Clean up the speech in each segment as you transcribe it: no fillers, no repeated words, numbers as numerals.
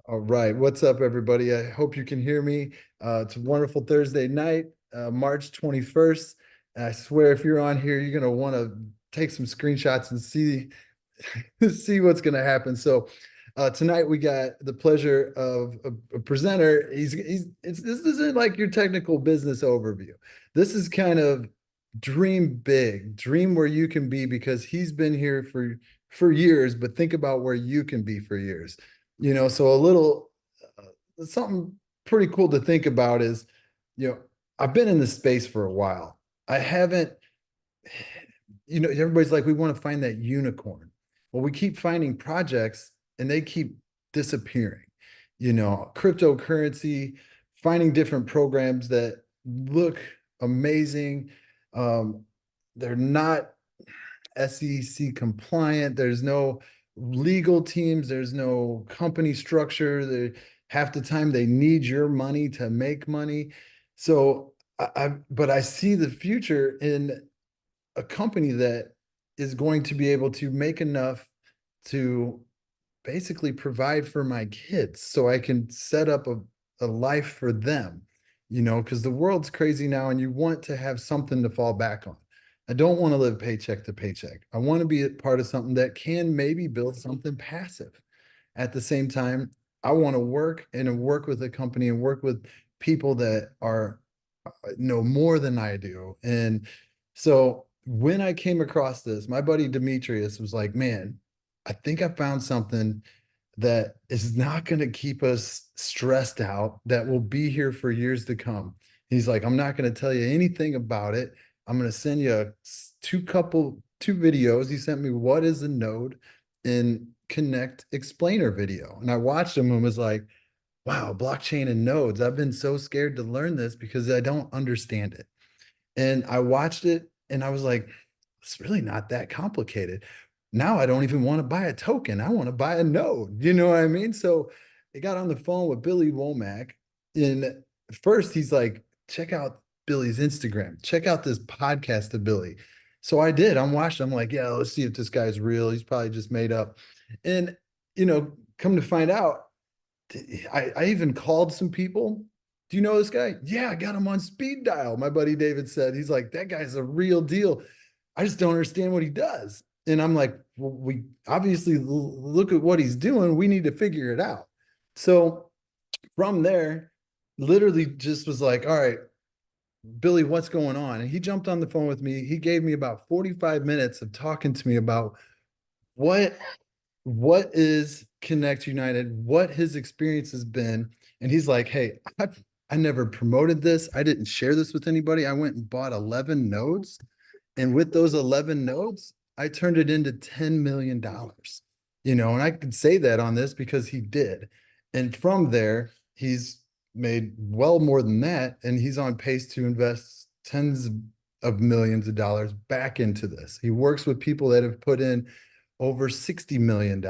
All right. What's up, everybody? I hope you can hear me. It's a wonderful Thursday night, March 21st. I swear, if you're on here, you're going to want to take some screenshots and see see what's going to happen. So, tonight we got the pleasure of a presenter. This isn't like your technical business overview. This is kind of dream big, dream where you can be because he's been here for years, but think about where you can be for years. So a little something pretty cool to think about is, you know, I've been in this space for a while. I haven't, everybody's like, we want to find that unicorn. Well, we keep finding projects and they keep disappearing. Cryptocurrency, finding different programs that look amazing. Um, they're not SEC compliant. There's no legal teams. There's no company structure. Half the time they need your money to make money. So but I see the future in a company that is going to be able to make enough to basically provide for my kids so I can set up a life for them, because the world's crazy now and you want to have something to fall back on. I don't want to live paycheck to paycheck. I want to be a part of something that can maybe build something passive. At the same time, I want to work with a company and work with people that are know more than I do. And so when I came across this, my buddy Demetrius was like, man, I think I found something that is not going to keep us stressed out, that will be here for years to come. He's like, I'm not going to tell you anything about it. I'm going to send you two videos. He sent me what is a node and Connect explainer video. And I watched them and was like, wow, blockchain and nodes. I've been so scared to learn this because I don't understand it. And I watched it and I was like, it's really not that complicated. Now I don't even want to buy a token. I want to buy a node. You know what I mean? So I got on the phone with Billy Womack. And first he's like, check out Billy's Instagram, check out this podcast of Billy. So I did. I'm watching. I'm like, yeah, let's see if this guy's real. He's probably just made up. And, come to find out, I even called some people. Do you know this guy? Yeah, I got him on speed dial. My buddy David said, he's like, that guy's a real deal. I just don't understand what he does. And I'm like, well, we obviously look at what he's doing. We need to figure it out. So from there, literally just was like, all right, Billy, what's going on? And he jumped on the phone with me. He gave me about 45 minutes of talking to me about what what is Connect United, what his experience has been. And he's like, hey, I never promoted this. I didn't share this with anybody. I went and bought 11 nodes. And with those 11 nodes, I turned it into $10 million. And I could say that on this because he did. And from there, he's made well more than that. And he's on pace to invest tens of millions of dollars back into this. He works with people that have put in over $60 million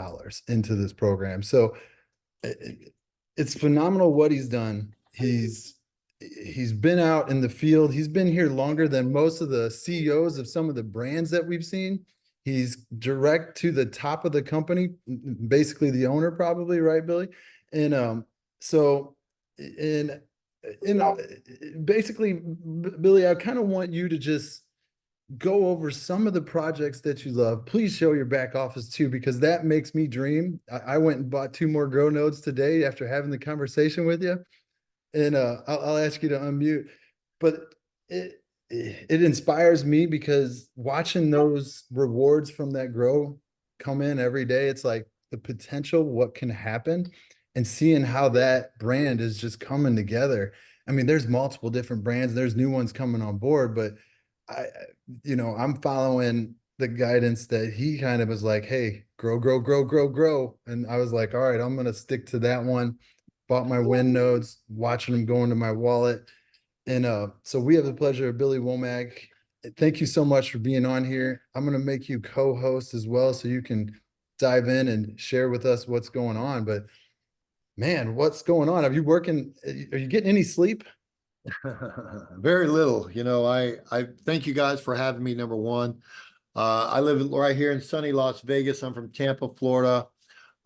into this program. So it's phenomenal what he's done. He's been out in the field. He's been here longer than most of the CEOs of some of the brands that we've seen. He's direct to the top of the company, basically the owner, probably, right, Billy? And so and basically, Billy, I kind of want you to just go over some of the projects that you love. Please show your back office too, because that makes me dream. I went and bought two more grow nodes today after having the conversation with you. And I'll ask you to unmute. But it inspires me because watching those rewards from that grow come in every day, it's like the potential, what can happen, and seeing how that brand is just coming together. I mean, there's multiple different brands, there's new ones coming on board, but I, I'm following the guidance that he kind of was like, hey, grow, grow, grow, grow, grow. And I was like, all right, I'm going to stick to that one. Bought my win nodes, watching them go into my wallet. And so we have the pleasure of Billy Womack. Thank you so much for being on here. I'm going to make you co-host as well so you can dive in and share with us what's going on. But man, what's going on? Are you working? Are you getting any sleep? Very little. I thank you guys for having me, number one. I live right here in sunny Las Vegas. I'm from Tampa, Florida.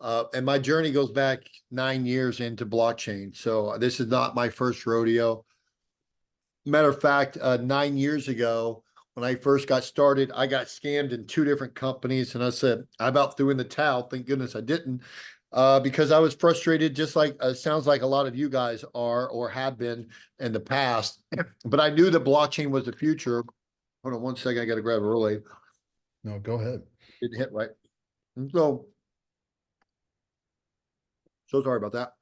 And my journey goes back 9 years into blockchain. So this is not my first rodeo. Matter of fact, 9 years ago, when I first got started, I got scammed in 2 different companies. And I said, I about threw in the towel. Thank goodness I didn't, because I was frustrated, just like sounds like a lot of you guys are or have been in the past. But I knew that blockchain was the future. Hold on one second. I got to grab a relay. No, go ahead. Didn't hit right. And so sorry about that.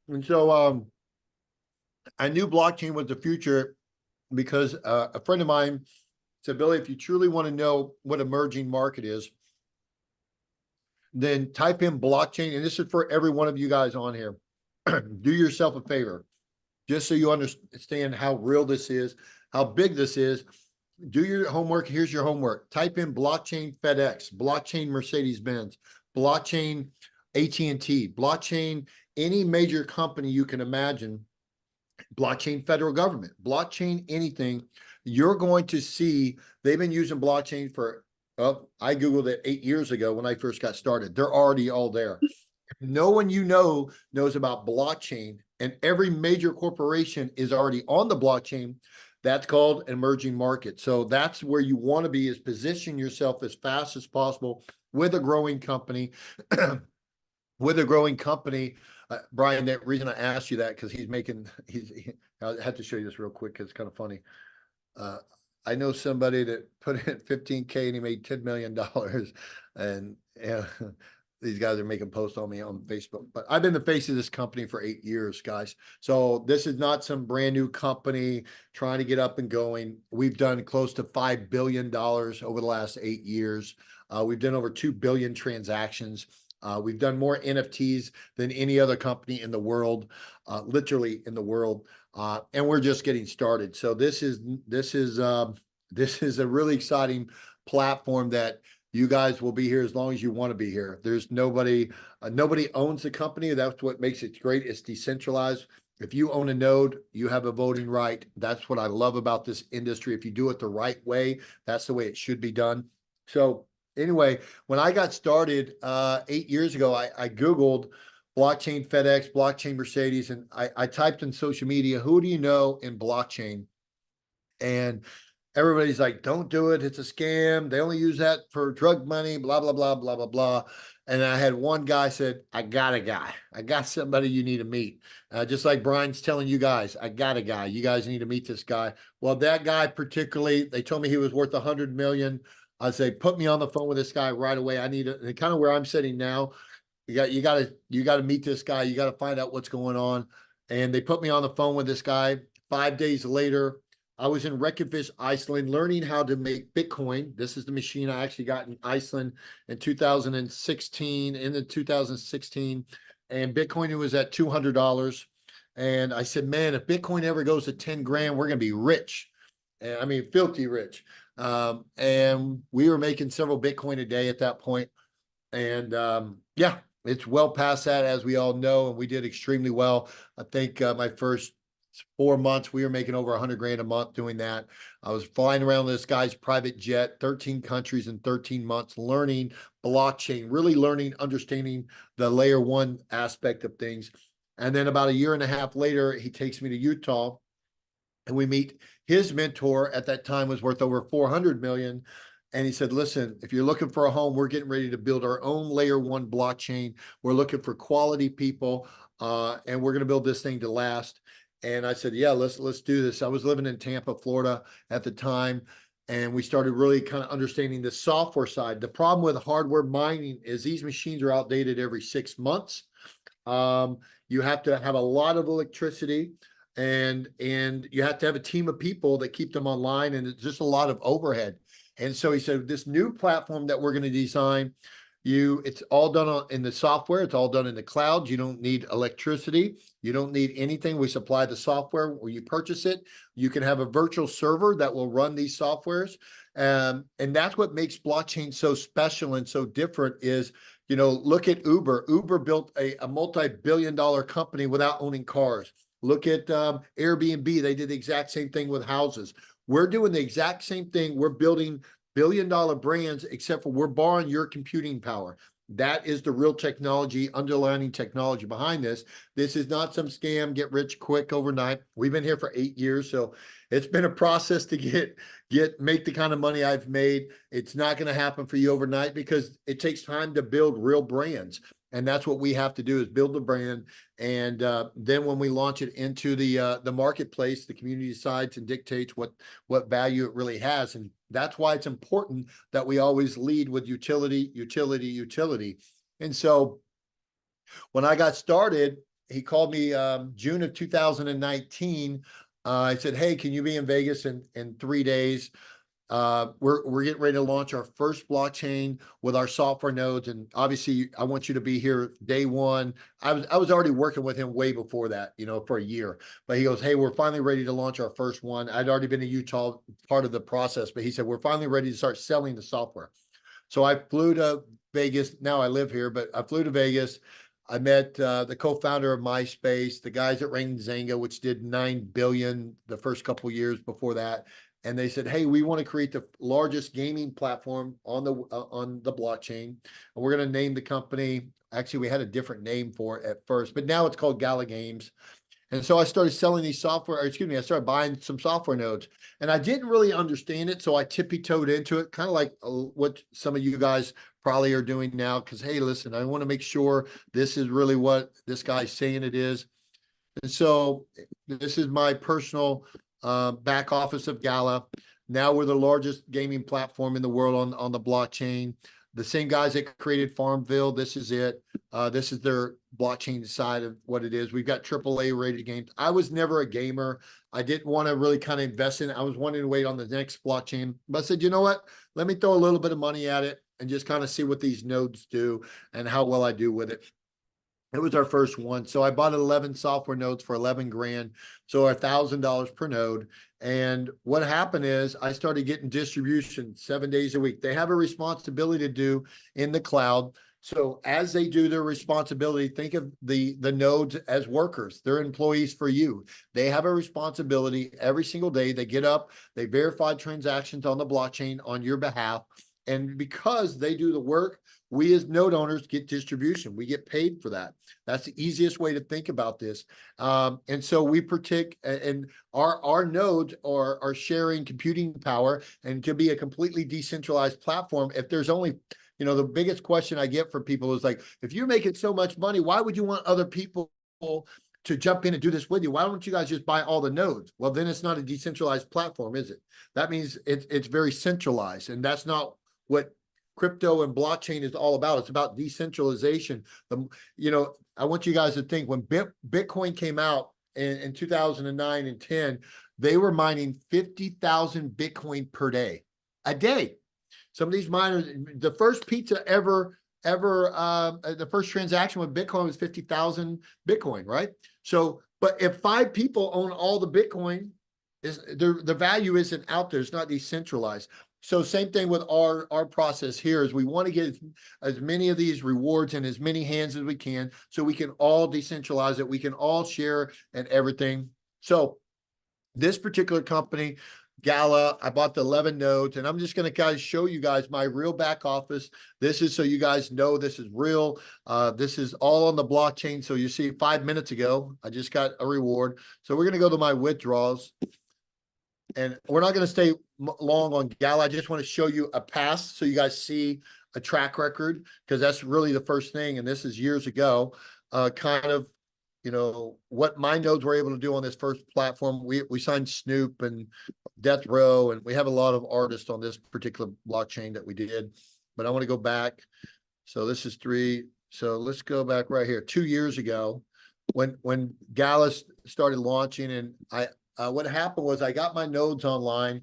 And so I knew blockchain was the future because a friend of mine said, Billy, if you truly want to know what emerging market is, then type in blockchain. And this is for every one of you guys on here. Do yourself a favor, just so you understand how real this is, how big this is. Do your homework. Here's your homework. Type in blockchain FedEx, blockchain Mercedes-Benz, blockchain AT&T, blockchain any major company you can imagine, blockchain federal government, blockchain anything. You're going to see they've been using blockchain for, I Googled it 8 years ago when I first got started. They're already all there. No one you know knows about blockchain, and every major corporation is already on the blockchain. That's called an emerging market. So that's where you want to be, is position yourself as fast as possible with a growing company. With a growing company, Brian, that reason I asked you that, because I had to show you this real quick because it's kind of funny. I know somebody that put in 15K and he made $10 million, and these guys are making posts on me on Facebook. But I've been the face of this company for 8 years, guys. So this is not some brand new company trying to get up and going. We've done close to $5 billion over the last 8 years. We've done over 2 billion transactions. We've done more NFTs than any other company in the world, literally in the world. And we're just getting started. So this is a really exciting platform that you guys will be here as long as you want to be here. There's nobody owns the company. That's what makes it great. It's decentralized. If you own a node, you have a voting right. That's what I love about this industry. If you do it the right way, that's the way it should be done. So anyway, when I got started 8 years ago, I Googled blockchain FedEx, blockchain Mercedes, and I typed in social media, who do you know in blockchain? And everybody's like, don't do it. It's a scam. They only use that for drug money, blah, blah, blah, blah, blah, blah. And I had one guy said, I got a guy. I got somebody you need to meet. Just like Brian's telling you guys, I got a guy. You guys need to meet this guy. Well, that guy particularly, they told me he was worth 100 million. I say, put me on the phone with this guy right away. I need it. Kind of where I'm sitting now. You got to meet this guy. You got to find out what's going on. And they put me on the phone with this guy. 5 days later, I was in Reykjavik, Iceland, learning how to make Bitcoin. This is the machine I actually got in Iceland in 2016, in 2016. And Bitcoin was at $200. And I said, man, if Bitcoin ever goes to 10 grand, we're going to be rich. And I mean, filthy rich. And we were making several Bitcoin a day at that point. And yeah, it's well past that, as we all know, and we did extremely well. I think my first 4 months, we were making over 100 grand a month doing that. I was flying around this guy's private jet, 13 countries in 13 months, learning blockchain, really learning, understanding the layer one aspect of things. And then about a year and a half later, he takes me to Utah, and we meet his mentor. At that time was worth over 400 million. And he said, listen, if you're looking for a home, we're getting ready to build our own layer one blockchain. We're looking for quality people, and we're going to build this thing to last. And I said, yeah, let's do this. I was living in Tampa, Florida at the time, and we started really kind of understanding the software side. The problem with hardware mining is these machines are outdated every 6 months. You have to have a lot of electricity, and you have to have a team of people that keep them online, and it's just a lot of overhead. And so he said, this new platform that we're going to design, it's all done in the software. It's all done in the cloud. You don't need electricity. You don't need anything. We supply the software where you purchase it. You can have a virtual server that will run these softwares. And that's what makes blockchain so special and so different is, look at Uber. Uber built a multi-billion-dollar company without owning cars. Look at Airbnb. They did the exact same thing with houses. We're doing the exact same thing. We're building billion-dollar brands, except for we're borrowing your computing power. That is the real technology, underlying technology behind this. This is not some scam, get rich quick overnight. We've been here for 8 years, so it's been a process to make the kind of money I've made. It's not going to happen for you overnight because it takes time to build real brands. And that's what we have to do, is build the brand. And then when we launch it into the marketplace, the community decides and dictates what value it really has. And that's why it's important that we always lead with utility, utility, utility. And so when I got started, he called me June of 2019. I said, hey, can you be in Vegas in 3 days? We're getting ready to launch our first blockchain with our software nodes. And obviously I want you to be here day one. I was already working with him way before that, for a year, but he goes, hey, we're finally ready to launch our first one. I'd already been in Utah part of the process, but he said, we're finally ready to start selling the software. So I flew to Vegas. Now I live here, but I flew to Vegas. I met the co-founder of MySpace, the guys at Ring Zanga, which did 9 billion the first couple of years before that. And they said, hey, we want to create the largest gaming platform on the blockchain. And we're going to name the company. Actually, we had a different name for it at first, but now it's called Gala Games. And so I started selling these I started buying some software nodes, and I didn't really understand it. So I tippy-toed into it, kind of like what some of you guys probably are doing now. Cause hey, listen, I want to make sure this is really what this guy's saying it is. And so this is my personal back office of Gala. Now we're the largest gaming platform in the world on the blockchain. The same guys that created Farmville, this is it. This is their blockchain side of what it is. We've got AAA rated games. I was never a gamer. I didn't want to really kind of invest in it. I was wanting to wait on the next blockchain, but I said, you know what? Let me throw a little bit of money at it and just kind of see what these nodes do and how well I do with it. It was our first one. So I bought 11 software nodes for 11 grand. So $1,000 per node. And what happened is I started getting distribution 7 days a week. They have a responsibility to do in the cloud. So as they do their responsibility, think of the nodes as workers. They're employees for you. They have a responsibility every single day. They get up, they verify transactions on the blockchain on your behalf. And because they do the work, we as node owners get distribution. We get paid for that. That's the easiest way to think about this. And so we protect, and our nodes are sharing computing power, and to be a completely decentralized platform. If there's only, the biggest question I get from people is like, if you're making so much money, why would you want other people to jump in and do this with you? Why don't you guys just buy all the nodes? Well, then it's not a decentralized platform, is it? That means it's very centralized, and that's not what crypto and blockchain is all about. It's about decentralization. I want you guys to think, when Bitcoin came out in 2009 and 10, they were mining 50,000 Bitcoin per day, a day. Some of these miners, the first pizza ever, the first transaction with Bitcoin was 50,000 Bitcoin, right? So, but if 5 people own all the Bitcoin, the value isn't out there. It's not decentralized. So same thing with our process here, is we want to get as many of these rewards in as many hands as we can, so we can all decentralize it. We can all share and everything. So this particular company, Gala, I bought the 11 nodes, and I'm just going to show you guys my real back office. This is so you guys know this is real. This is all on the blockchain. So you see 5 minutes ago, I just got a reward. So we're going to go to my withdrawals. And we're not going to stay long on Gala. I just want to show you a past so you guys see a track record, because that's really the first thing. And this is years ago, kind of, what my nodes were able to do on this first platform. We signed Snoop and Death Row, and we have a lot of artists on this particular blockchain that we did. But I want to go back. So this is 3. So let's go back right here. 2 years ago, when Gala started launching, and what happened was I got my nodes online,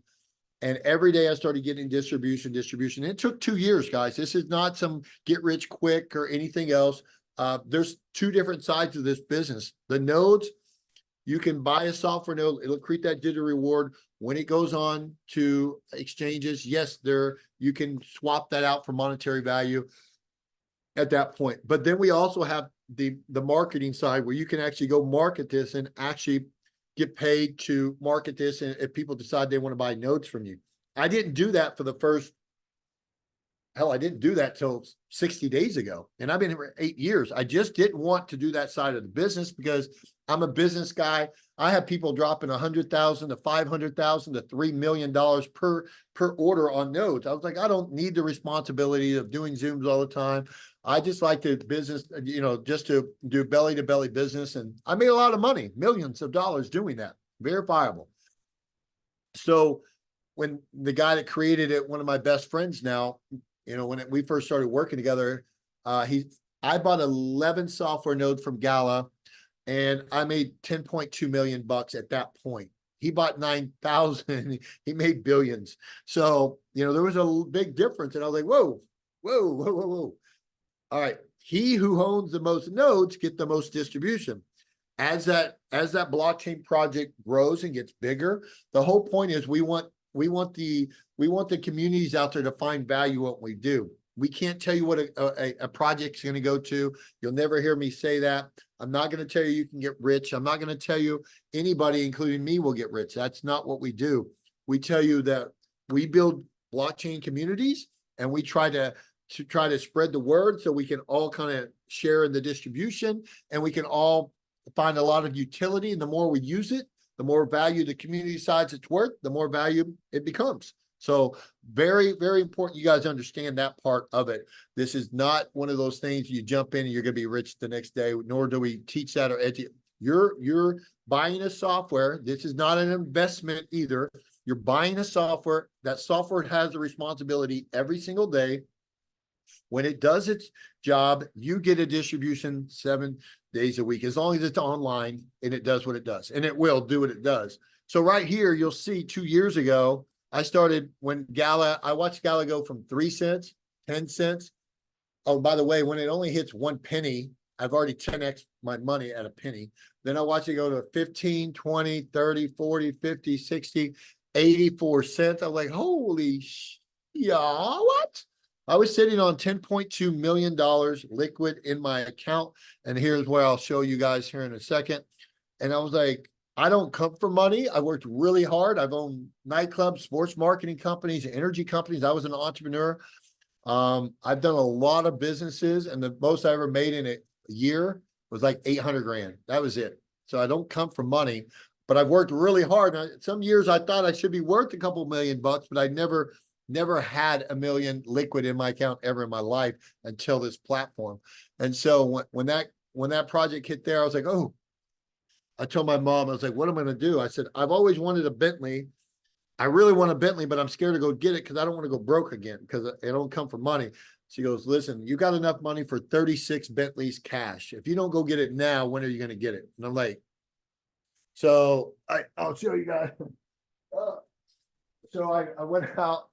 and every day I started getting distribution. It took 2 years, guys. This is not some get rich quick or anything else. There's 2 different sides of this business. The nodes, you can buy a software node. It'll create that digital reward. When it goes on to exchanges, yes, you can swap that out for monetary value at that point. But then we also have the marketing side, where you can actually go market this and actually get paid to market this, and if people decide they want to buy nodes from you. I didn't do that for the first hell, I didn't do that till 60 days ago. And I've been here 8 years. I just didn't want to do that side of the business because I'm a business guy. I have people dropping 100,000 to 500,000 to $3 million per order on nodes. I was like, I don't need the responsibility of doing Zooms all the time. I just like the business, just to do belly to belly business. And I made a lot of money, millions of dollars doing that. Verifiable. So when the guy that created it, one of my best friends now, when we first started working together, I bought 11 software nodes from Gala, and I made 10.2 million bucks at that point. He bought 9,000. He made billions. So, there was a big difference. And I was like, whoa, whoa, whoa, whoa, whoa. All right. He who owns the most nodes get the most distribution. As that blockchain project grows and gets bigger, the whole point is we want the communities out there to find value in what we do. We can't tell you what a project's going to go to. You'll never hear me say that. I'm not going to tell you can get rich. I'm not going to tell you anybody, including me, will get rich. That's not what we do. We tell you that we build blockchain communities, and we try to spread the word so we can all kind of share in the distribution, and we can all find a lot of utility. And the more we use it, the more value the community decides it's worth, the more value it becomes. So very, very important you guys understand that part of it. This is not one of those things you jump in and you're going to be rich the next day, nor do we teach that or educate. You're buying a software. This is not an investment either. You're buying a software. That software has a responsibility every single day. When it does its job, you get a distribution 7 days a week, as long as it's online and it does what it does, and it will do what it does. So right here, you'll see 2 years ago, I started when I watched Gala go from 3 cents, 10 cents. Oh, by the way, when it only hits 1 penny, I've already 10x my money at a penny. Then I watch it go to 15, 20, 30, 40, 50, 60, 84 cents. I'm like, holy yeah, what? I was sitting on $10.2 million liquid in my account. And here's where I'll show you guys here in a second. And I was like, I don't come for money. I worked really hard. I've owned nightclubs, sports marketing companies, energy companies. I was an entrepreneur. I've done a lot of businesses, and the most I ever made in a year was like 800 grand. That was it. So I don't come for money, but I've worked really hard. Some years I thought I should be worth a couple $1 million, but I never had $1 million liquid in my account ever in my life until this platform. And so when that project hit there, I was like, oh, I told my mom, I was like, what am I going to do? I said, I've always wanted a Bentley. I really want a Bentley, but I'm scared to go get it because I don't want to go broke again because it don't come from money. She goes, listen, you got enough money for 36 Bentleys cash. If you don't go get it now, when are you going to get it? And I'm like, so I'll show you guys. So I went out,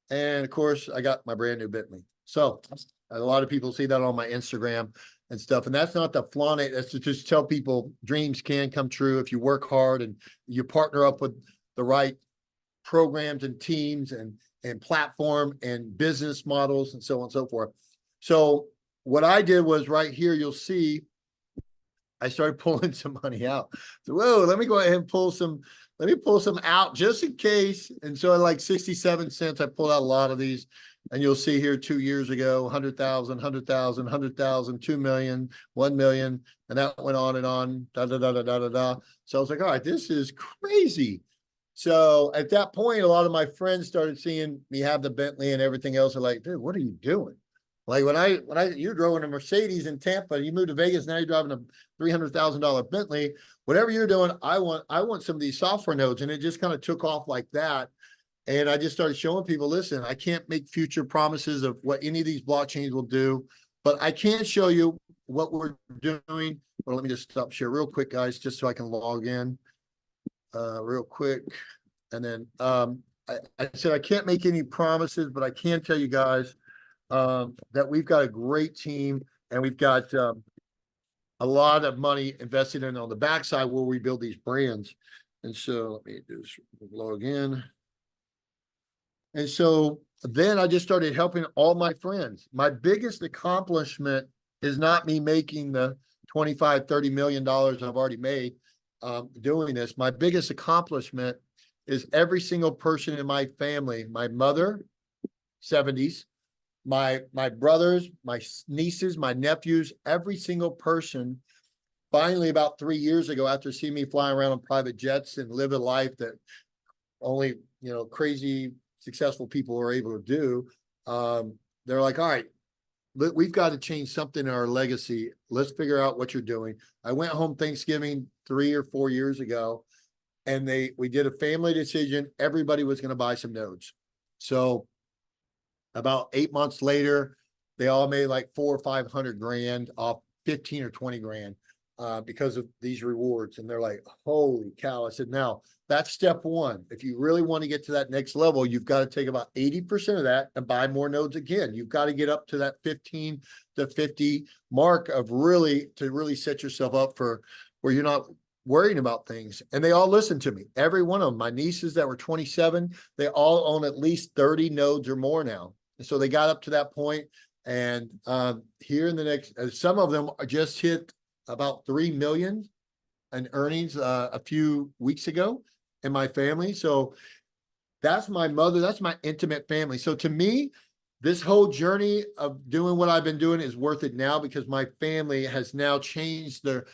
and of course I got my brand new Bentley. So a lot of people see that on my Instagram and stuff. And that's not to flaunt it. That's to just tell people dreams can come true if you work hard and you partner up with the right programs and teams and platform and business models and so on and so forth. So what I did was right here, you'll see, I started pulling some money out. So, whoa, let me go ahead and pull some out just in case. And so at like 67 cents, I pulled out a lot of these. And you'll see here 2 years ago, 100,000, 100,000, 100,000, 2 million, 1 million. And that went on and on, da, da, da, da, da, da, da. So I was like, all right, this is crazy. So at that point, a lot of my friends started seeing me have the Bentley and everything else. They're like, dude, what are you doing? Like you drove in a Mercedes in Tampa, you moved to Vegas, now you're driving a $300,000 Bentley. Whatever you're doing, I want some of these software nodes. And it just kind of took off like that. And I just started showing people, listen, I can't make future promises of what any of these blockchains will do, but I can show you what we're doing. Well, let me just stop share real quick, guys, just so I can log in real quick. And then I said I can't make any promises, but I can tell you guys that we've got a great team, and we've got a lot of money invested in on the backside where we build these brands. And so let me just log in. And so then I just started helping all my friends. My biggest accomplishment is not me making the $25, $30 million I've already made doing this. My biggest accomplishment is every single person in my family, my mother, 70s, my brothers, my nieces, my nephews, every single person, finally about 3 years ago, after seeing me flying around on private jets and live a life that only, crazy successful people are able to do, they're like, all right, we've got to change something in our legacy. Let's figure out what you're doing. I went home Thanksgiving 3 or 4 years ago, and we did a family decision. Everybody was going to buy some nodes. So about 8 months later, they all made like 400 or 500 grand off 15 or 20 grand because of these rewards. And they're like, holy cow. I said, now that's step one. If you really want to get to that next level, you've got to take about 80% of that and buy more nodes again. You've got to get up to that 15 to 50 mark of really set yourself up for where you're not worrying about things. And they all listened to me. Every one of them, my nieces that were 27, they all own at least 30 nodes or more now. And so they got up to that point. And here in the next, some of them just hit about 3 million in earnings a few weeks ago in my family. So that's my mother. That's my intimate family. So to me, this whole journey of doing what I've been doing is worth it now, because my family has now changed their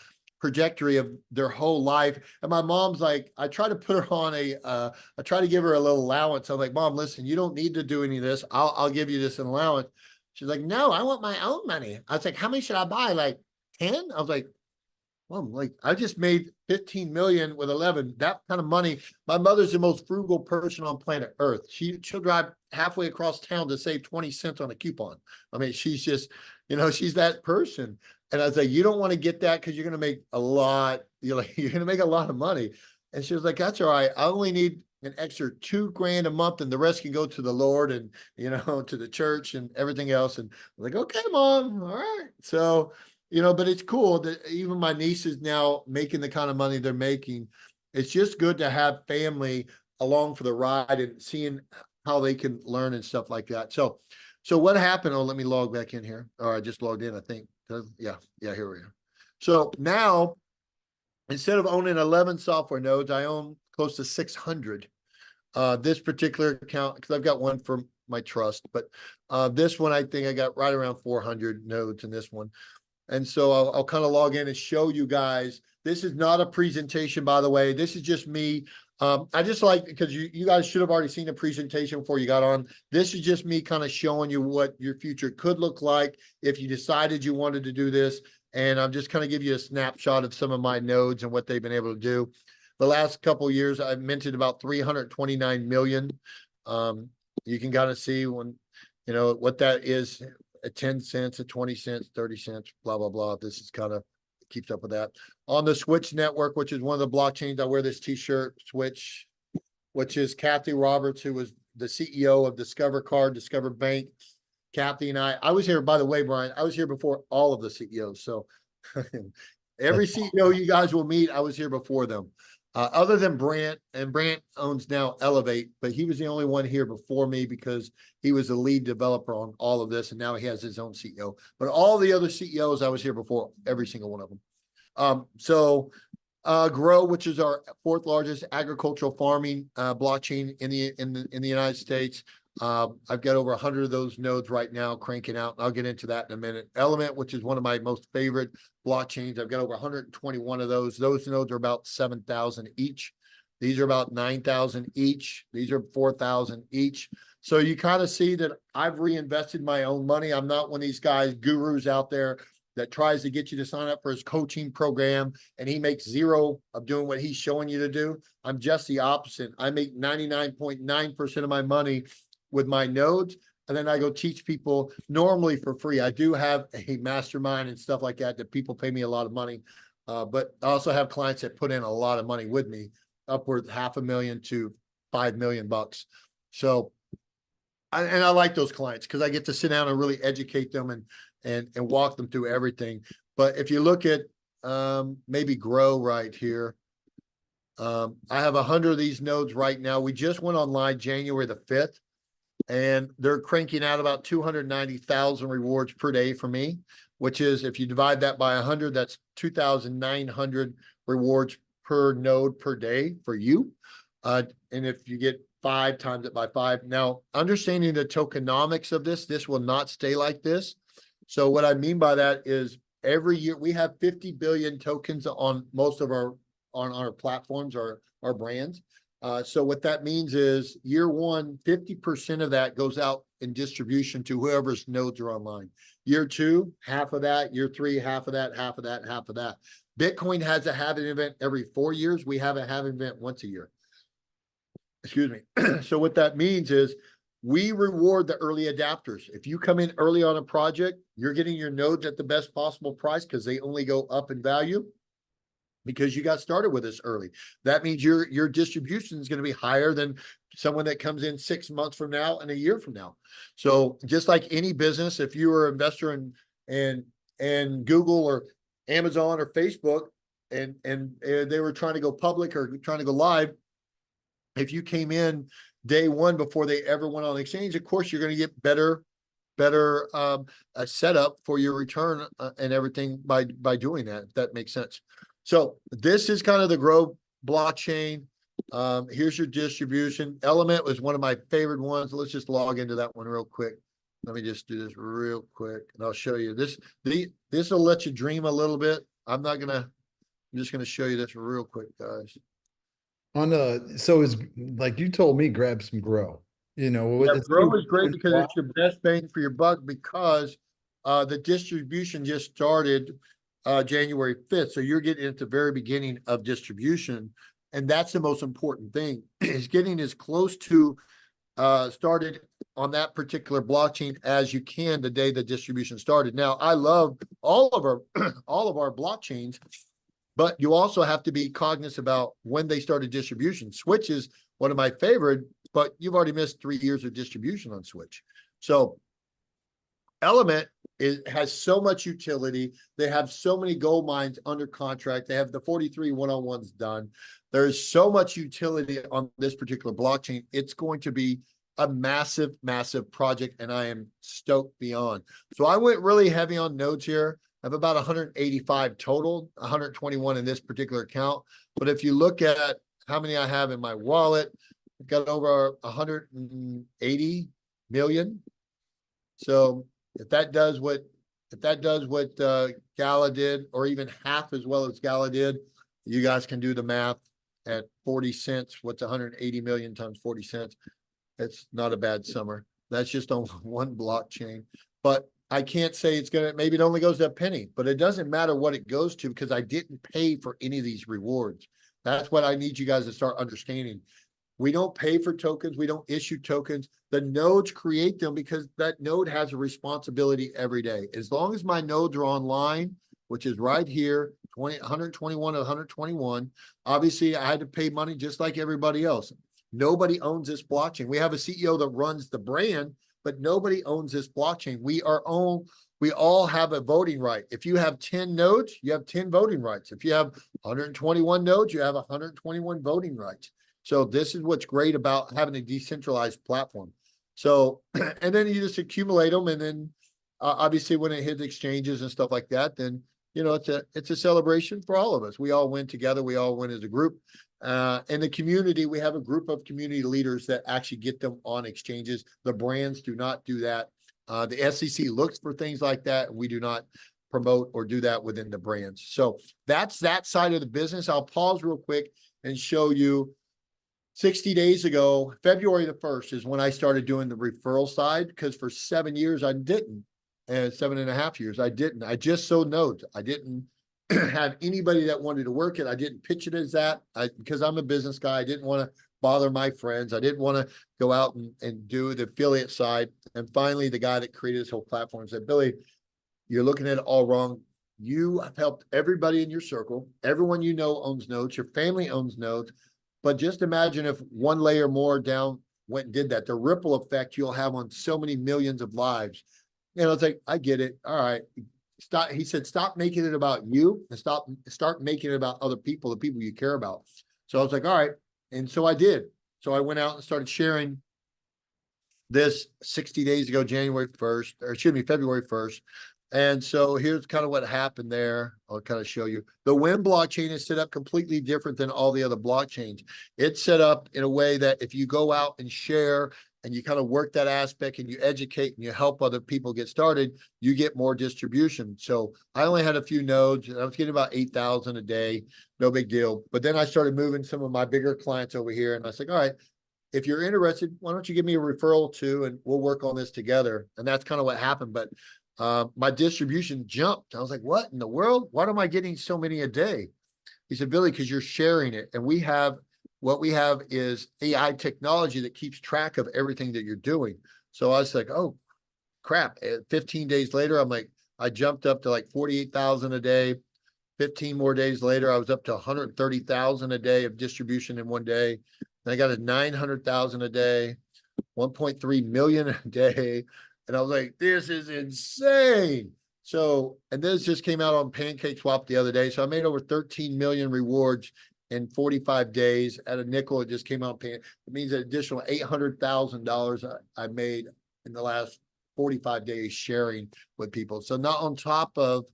trajectory of their whole life. And my mom's like, I try to put her on I try to give her a little allowance. I'm like, Mom, listen, you don't need to do any of this. I'll give you this an allowance. She's like, no, I want my own money. I was like, how many should I buy? Like 10? I was like, well, like I just made 15 million with 11. That kind of money. My mother's the most frugal person on planet Earth. She'll drive halfway across town to save 20 cents on a coupon. I mean, she's just, she's that person. And I was like, you don't want to get that because you're going to make a lot. You're going to make a lot of money. And she was like, that's all right. I only need an extra 2 grand a month, and the rest can go to the Lord and, to the church and everything else. And I'm like, okay, Mom. All right. So, but it's cool that even my niece is now making the kind of money they're making. It's just good to have family along for the ride and seeing how they can learn and stuff like that. So what happened? Oh, let me log back in here. Or I just logged in, I think. Yeah, here we are. So now, instead of owning 11 software nodes, I own close to 600. This particular account, because I've got one for my trust, but this one, I think I got right around 400 nodes in this one. And so I'll kind of log in and show you guys. This is not a presentation, by the way. This is just me. I just like, because you guys should have already seen the presentation before you got on. This is just me kind of showing you what your future could look like if you decided you wanted to do this. And I'm just kind of give you a snapshot of some of my nodes and what they've been able to do. The last couple of years, I've minted about 329 million. You can kind of see when, what that is. At 10 cents, at 20 cents, 30 cents, blah, blah, blah. This is kind of keeps up with that. On the Switch network, which is one of the blockchains, I wear this t-shirt, Switch, which is Kathy Roberts, who was the CEO of Discover Card, Discover Bank. Kathy and I was here, by the way, Brian, I was here before all of the CEOs. So every CEO you guys will meet, I was here before them. Other than Brant, and Brant owns now Elevate, but he was the only one here before me because he was the lead developer on all of this, and now he has his own CEO. But all the other CEOs, I was here before every single one of them. Grow, which is our 4th largest agricultural farming blockchain in the United States. I've got over 100 of those nodes right now cranking out. I'll get into that in a minute. Element, which is one of my most favorite blockchains. I've got over 121 of those. Those nodes are about 7,000 each. These are about 9,000 each. These are 4,000 each. So you kind of see that I've reinvested my own money. I'm not one of these guys, gurus out there that tries to get you to sign up for his coaching program and he makes zero of doing what he's showing you to do. I'm just the opposite. I make 99.9% of my money with my nodes, and then I go teach people normally for free. I do have a mastermind and stuff like that people pay me a lot of money, but I also have clients that put in a lot of money with me, upwards $500,000 to $5 million bucks. So, I like those clients because I get to sit down and really educate them and walk them through everything. But if you look at maybe Grow right here, I have 100 of these nodes right now. We just went online January the 5th. And they're cranking out about 290,000 rewards per day for me, which is, if you divide that by 100, that's 2,900 rewards per node per day for you. And if you get 5, times it by 5. Now, understanding the tokenomics of this will not stay like this. So what I mean by that is every year we have 50 billion tokens on most of our on our platforms, our brands. So what that means is year one, 50% of that goes out in distribution to whoever's nodes are online. Year two, half of that. Year three, half of that, half of that, half of that. Bitcoin has a halving event every 4 years. We have a halving event once a year. Excuse me. So what that means is we reward the early adapters. If you come in early on a project, you're getting your nodes at the best possible price because they only go up in value because you got started with us early. That means your distribution is going to be higher than someone that comes in 6 months from now and a year from now. So just like any business, if you were an investor in Google or Amazon or Facebook and they were trying to go public or trying to go live, if you came in day one before they ever went on exchange, of course, you're going to get better setup for your return and everything by doing that, if that makes sense. So this is kind of the Grow blockchain. Here's your distribution. Element was one of my favorite ones. Let's just log into that one real quick. Let me just do this real quick and I'll show you this. This will let you dream a little bit. I'm just going to show you this real quick, guys. So is like you told me, grab some Grow. You know, Yeah, it's Grow is great because it's your best bang for your buck because the distribution just started January 5th. So you're getting at the very beginning of distribution. And that's the most important thing is getting as close to started on that particular blockchain as you can the day the distribution started. Now, I love all of our blockchains, but you also have to be cognizant about when they started distribution. Switch is one of my favorite, but you've already missed 3 years of distribution on Switch. So Element has so much utility. They have so many gold mines under contract. They have the 43 one-on-ones done. There's so much utility on this particular blockchain. It's going to be a massive, massive project, and I am stoked beyond. So I went really heavy on nodes here. I have about 185 total, 121 in this particular account. But if you look at how many I have in my wallet, I've got over 180 million. So if that does what Gala did, or even half as well as Gala did, you guys can do the math at 40 cents. What's 180 million times 40 cents? It's not a bad summer. That's just on one blockchain. But I can't say it's going to, maybe it only goes to a penny, but it doesn't matter what it goes to because I didn't pay for any of these rewards. That's what I need you guys to start understanding. We don't pay for tokens. We don't issue tokens. The nodes create them because that node has a responsibility every day. As long as my nodes are online, which is right here, 121 to 121, obviously I had to pay money just like everybody else. Nobody owns this blockchain. We have a CEO that runs the brand, but nobody owns this blockchain. We all have a voting right. If you have 10 nodes, you have 10 voting rights. If you have 121 nodes, you have 121 voting rights. So this is what's great about having a decentralized platform. So, and then you just accumulate them. And then obviously when it hits exchanges and stuff like that, then, you know, it's a celebration for all of us. We all win together. We all win as a group. In the community, we have a group of community leaders that actually get them on exchanges. The brands do not do that. The SEC looks for things like that. And we do not promote or do that within the brands. So that's that side of the business. I'll pause real quick and show you 60 days ago, February the 1st is when I started doing the referral side, because for 7 years I didn't, and 7.5 years I didn't. I just sold nodes. I didn't have anybody that wanted to work it. I didn't pitch it as that because I'm a business guy. I didn't want to bother my friends. I didn't want to go out and do the affiliate side. And finally, the guy that created this whole platform said, Billy, you're looking at it all wrong. You have helped everybody in your circle. Everyone you know owns nodes. Your family owns nodes. But just imagine if one layer more down went and did that, the ripple effect you'll have on so many millions of lives. You know, it's like, I get it. All right. Stop. He said, stop making it about you and start making it about other people, the people you care about. So I was like, all right. And so I did. So I went out and started sharing this 60 days ago, February 1st. And so here's kind of what happened there. I'll kind of show you. The WIN blockchain is set up completely different than all the other blockchains. It's set up in a way that if you go out and share and you kind of work that aspect and you educate and you help other people get started, you get more distribution. So I only had a few nodes and I was getting about 8,000 a day, no big deal. But then I started moving some of my bigger clients over here and I was like, all right, if you're interested, why don't you give me a referral too, and we'll work on this together. And that's kind of what happened. But my distribution jumped. I was like, what in the world? Why am I getting so many a day? He said, Billy, because you're sharing it. And what we have is AI technology that keeps track of everything that you're doing. So I was like, oh, crap. 15 days later, I jumped up to like 48,000 a day. 15 more days later, I was up to 130,000 a day of distribution in one day. And I got a 900,000 a day, 1.3 million a day. And I was like, this is insane. So, and this just came out on Pancake Swap the other day. So I made over 13 million rewards in 45 days at a nickel. It just came out. It means an additional $800,000 I made in the last 45 days sharing with people. So not on top of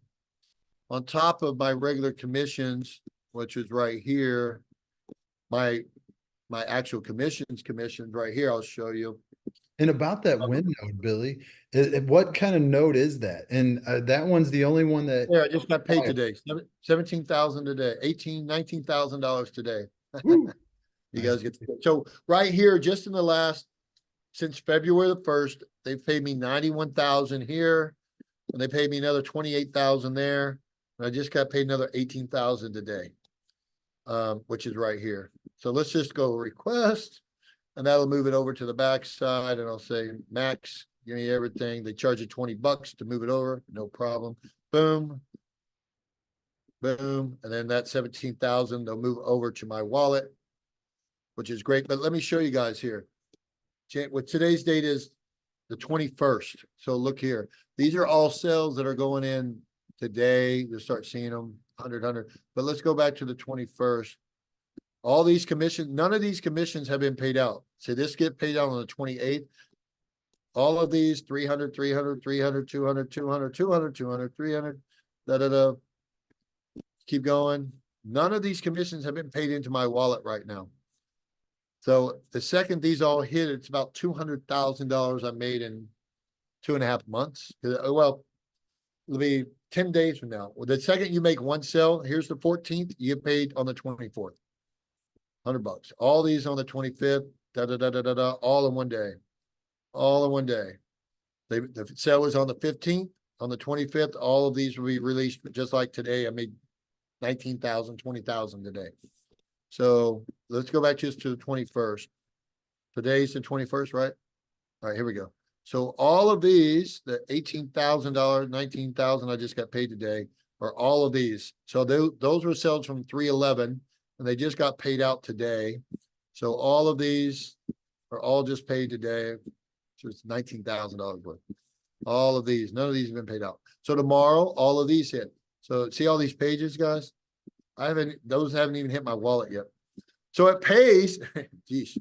my regular commissions, which is right here, my actual commissions right here, I'll show you. And about that WIN node, Billy, what kind of node is that? And that one's the only one that. Yeah, I just got paid today. 17,000 a day, $19,000 today. Woo. You guys get so right here, just in the last, since February the 1st, they've paid me 91,000 here, and they paid me another 28,000 there. And I just got paid another 18,000 today, which is right here. So let's just go request, and that'll move it over to the back side. And I'll say, Max, give me everything. They charge you $20 to move it over. No problem. Boom. Boom. And then that 17,000, they'll move over to my wallet, which is great. But let me show you guys here. What today's date is the 21st. So look here. These are all sales that are going in today. You'll start seeing them 100. But let's go back to the 21st. All these commissions, none of these commissions have been paid out. So this get paid out on the 28th. All of these 300, 300, 300, 200, 200, 200, 200, 300, da da da. Keep going. None of these commissions have been paid into my wallet right now. So the second these all hit, it's about $200,000 I made in 2.5 months. Well, it'll be 10 days from now. Well, the second you make one sale, here's the 14th, you get paid on the 24th. $100. All these on the 25th, da da da da da da, all in one day. All in one day. The sale was on the 15th. On the 25th, all of these will be released. But just like today, I made 19,000, 20,000 today. So let's go back just to the 21st. Today's the 21st, right? All right, here we go. So all of these, the $18,000, 19,000 I just got paid today, are all of these. So those were sales from 3/11, and they just got paid out today. So all of these are all just paid today. So it's $19,000 worth. All of these, none of these have been paid out. So tomorrow, all of these hit. So see all these pages, guys? Those haven't even hit my wallet yet. So it pays. Geez,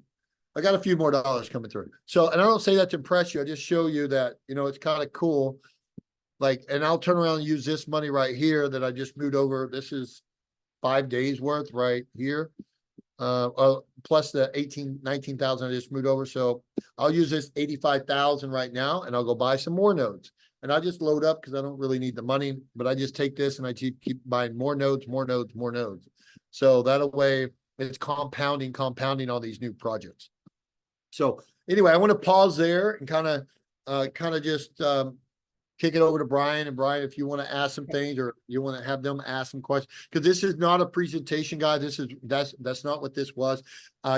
I got a few more dollars coming through. So, and I don't say that to impress you. I just show you that, it's kind of cool. Like, and I'll turn around and use this money right here that I just moved over. This is 5 days worth right here. Plus the 19,000 I just moved over. So I'll use this 85,000 right now, and I'll go buy some more nodes. And I just load up because I don't really need the money, but I just take this and I keep buying more nodes, more nodes, more nodes. So that way it's compounding all these new projects. So anyway, I want to pause there and kind of just kick it over to Brian. And Brian, if you want to ask some things or you want to have them ask some questions, because this is not a presentation, guys. That's not what this was.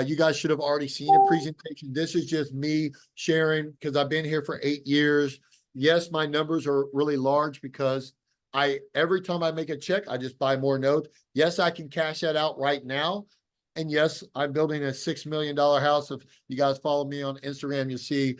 You guys should have already seen a presentation. This is just me sharing because I've been here for 8 years. Yes, my numbers are really large because every time I make a check, I just buy more nodes. Yes, I can cash that out right now. And yes, I'm building a $6 million house. If you guys follow me on Instagram, you'll see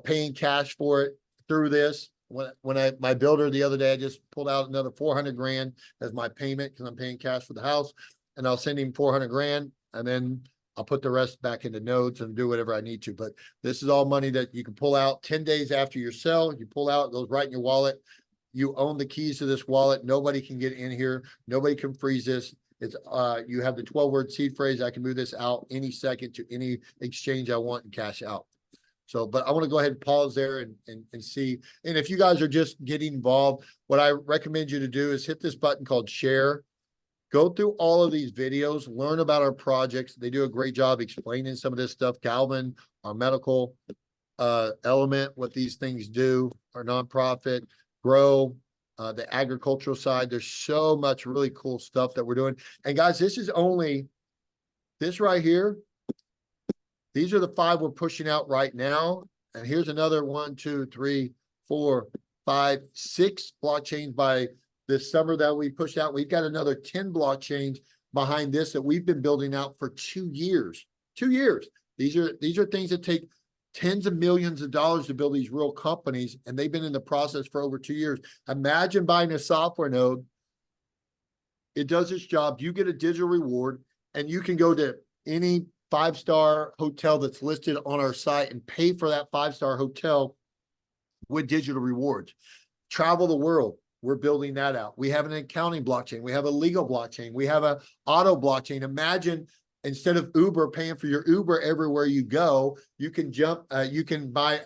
paying cash for it through this. When my builder the other day, I just pulled out another 400 grand as my payment because I'm paying cash for the house, and I'll send him 400 grand, and then I'll put the rest back into nodes and do whatever I need to. But this is all money that you can pull out 10 days after your sell. You pull out, it goes right in your wallet. you own the keys to this wallet. Nobody can get in here. Nobody can freeze this. It's you have the 12-word seed phrase. I can move this out any second to any exchange I want and cash out. So, but I want to go ahead and pause there and see. And if you guys are just getting involved, what I recommend you to do is hit this button called share. Go through all of these videos, learn about our projects. They do a great job explaining some of this stuff. Calvin, our medical element, what these things do, our nonprofit, grow, the agricultural side. There's so much really cool stuff that we're doing. And guys, this is only this right here. These are the 5 we're pushing out right now. And here's another 1, 2, 3, 4, 5, 6 blockchains by this summer that we pushed out. We've got another 10 blockchains behind this that we've been building out for 2 years. 2 years. These are things that take tens of millions of dollars to build these real companies, and they've been in the process for over 2 years. Imagine buying a software node. It does its job. You get a digital reward, and you can go to any 5-star hotel that's listed on our site and pay for that 5-star hotel with digital rewards. Travel the world. We're building that out. We have an accounting blockchain. We have a legal blockchain. We have a auto blockchain. Imagine instead of Uber paying for your Uber everywhere you go, you can you can buy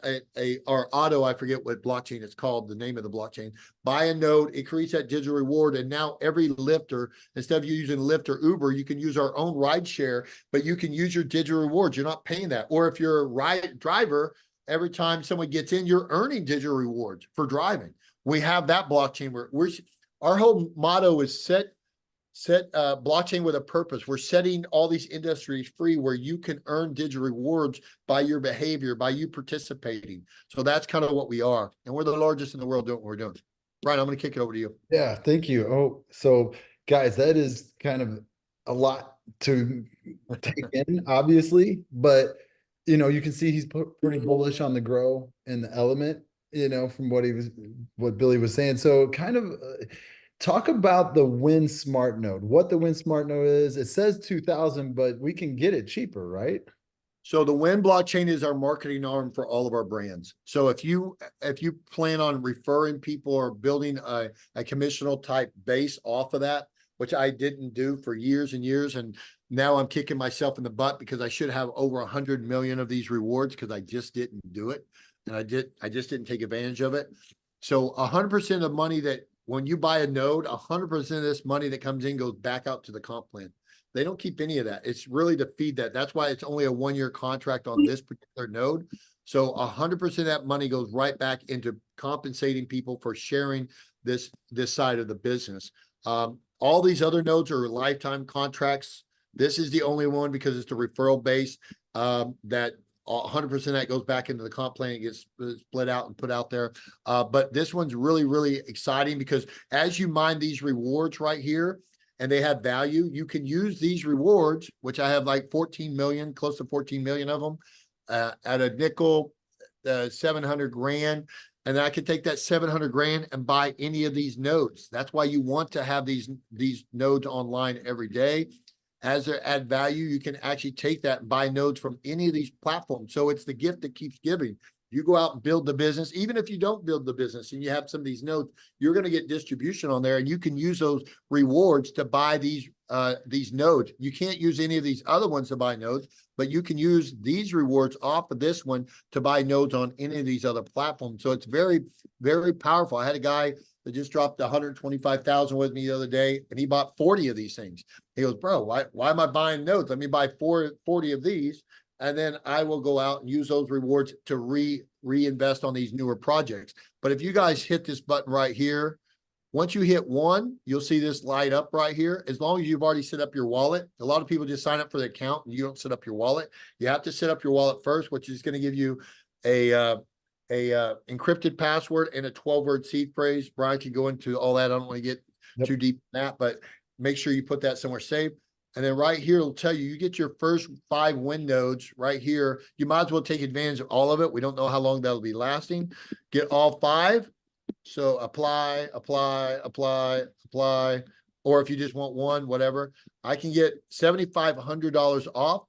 or auto, I forget what blockchain it's called, the name of the blockchain, buy a node, it creates that digital reward. And now every lifter, instead of you using Lyft or Uber, you can use our own ride share, but you can use your digital rewards. You're not paying that. Or if you're a ride driver, every time someone gets in, you're earning digital rewards for driving. We have that blockchain where our whole motto is set blockchain with a purpose. We're setting all these industries free where you can earn digital rewards by your behavior, by you participating. So that's kind of what we are. And we're the largest in the world doing what we're doing. Brian, I'm going to kick it over to you. Yeah, thank you. Oh, so guys, that is kind of a lot to take in, obviously, but you can see he's pretty bullish on the grow and the element, from what Billy was saying. So kind of talk about the Win Smart node, what the Win Smart node is. It says 2000, but we can get it cheaper, right? So the Win blockchain is our marketing arm for all of our brands. So if you plan on referring people or building a commissional type base off of that, which I didn't do for years and years, and now I'm kicking myself in the butt because I should have over 100 million of these rewards because I just didn't do it, and I just didn't take advantage of it. So 100% of money that when you buy a node, 100% of this money that comes in goes back out to the comp plan. They don't keep any of that. It's really to feed that. That's why it's only a 1-year contract on this particular node. So 100% of that money goes right back into compensating people for sharing this side of the business. All these other nodes are lifetime contracts. This is the only one because it's the referral base that 100% of that goes back into the comp plan. It gets split out and put out there. But this one's really, really exciting because as you mine these rewards right here, and they have value, you can use these rewards, which I have like 14 million, close to 14 million of them, at a nickel, 700 grand. And I can take that 700 grand and buy any of these nodes. That's why you want to have these nodes online every day. As they add value, you can actually take that and buy nodes from any of these platforms. So it's the gift that keeps giving. You go out and build the business. Even if you don't build the business and you have some of these nodes, you're going to get distribution on there, and you can use those rewards to buy these nodes. You can't use any of these other ones to buy nodes, but you can use these rewards off of this one to buy nodes on any of these other platforms. So it's very, very powerful. I had a guy that just dropped 125,000 with me the other day, and he bought 40 of these things. He goes, bro, why am I buying nodes? Let me buy 40 of these. And then I will go out and use those rewards to reinvest on these newer projects. But if you guys hit this button right here, once you hit one, you'll see this light up right here. As long as you've already set up your wallet, a lot of people just sign up for the account and you don't set up your wallet. You have to set up your wallet first, which is going to give you a encrypted password and a 12-word seed phrase. Brian can go into all that. I don't want to get too deep in that, but make sure you put that somewhere safe. And then right here, it'll tell you, you get your first 5 win nodes right here. You might as well take advantage of all of it. We don't know how long that'll be lasting. Get all 5. So apply. Or if you just want one, whatever. I can get $7,500 off.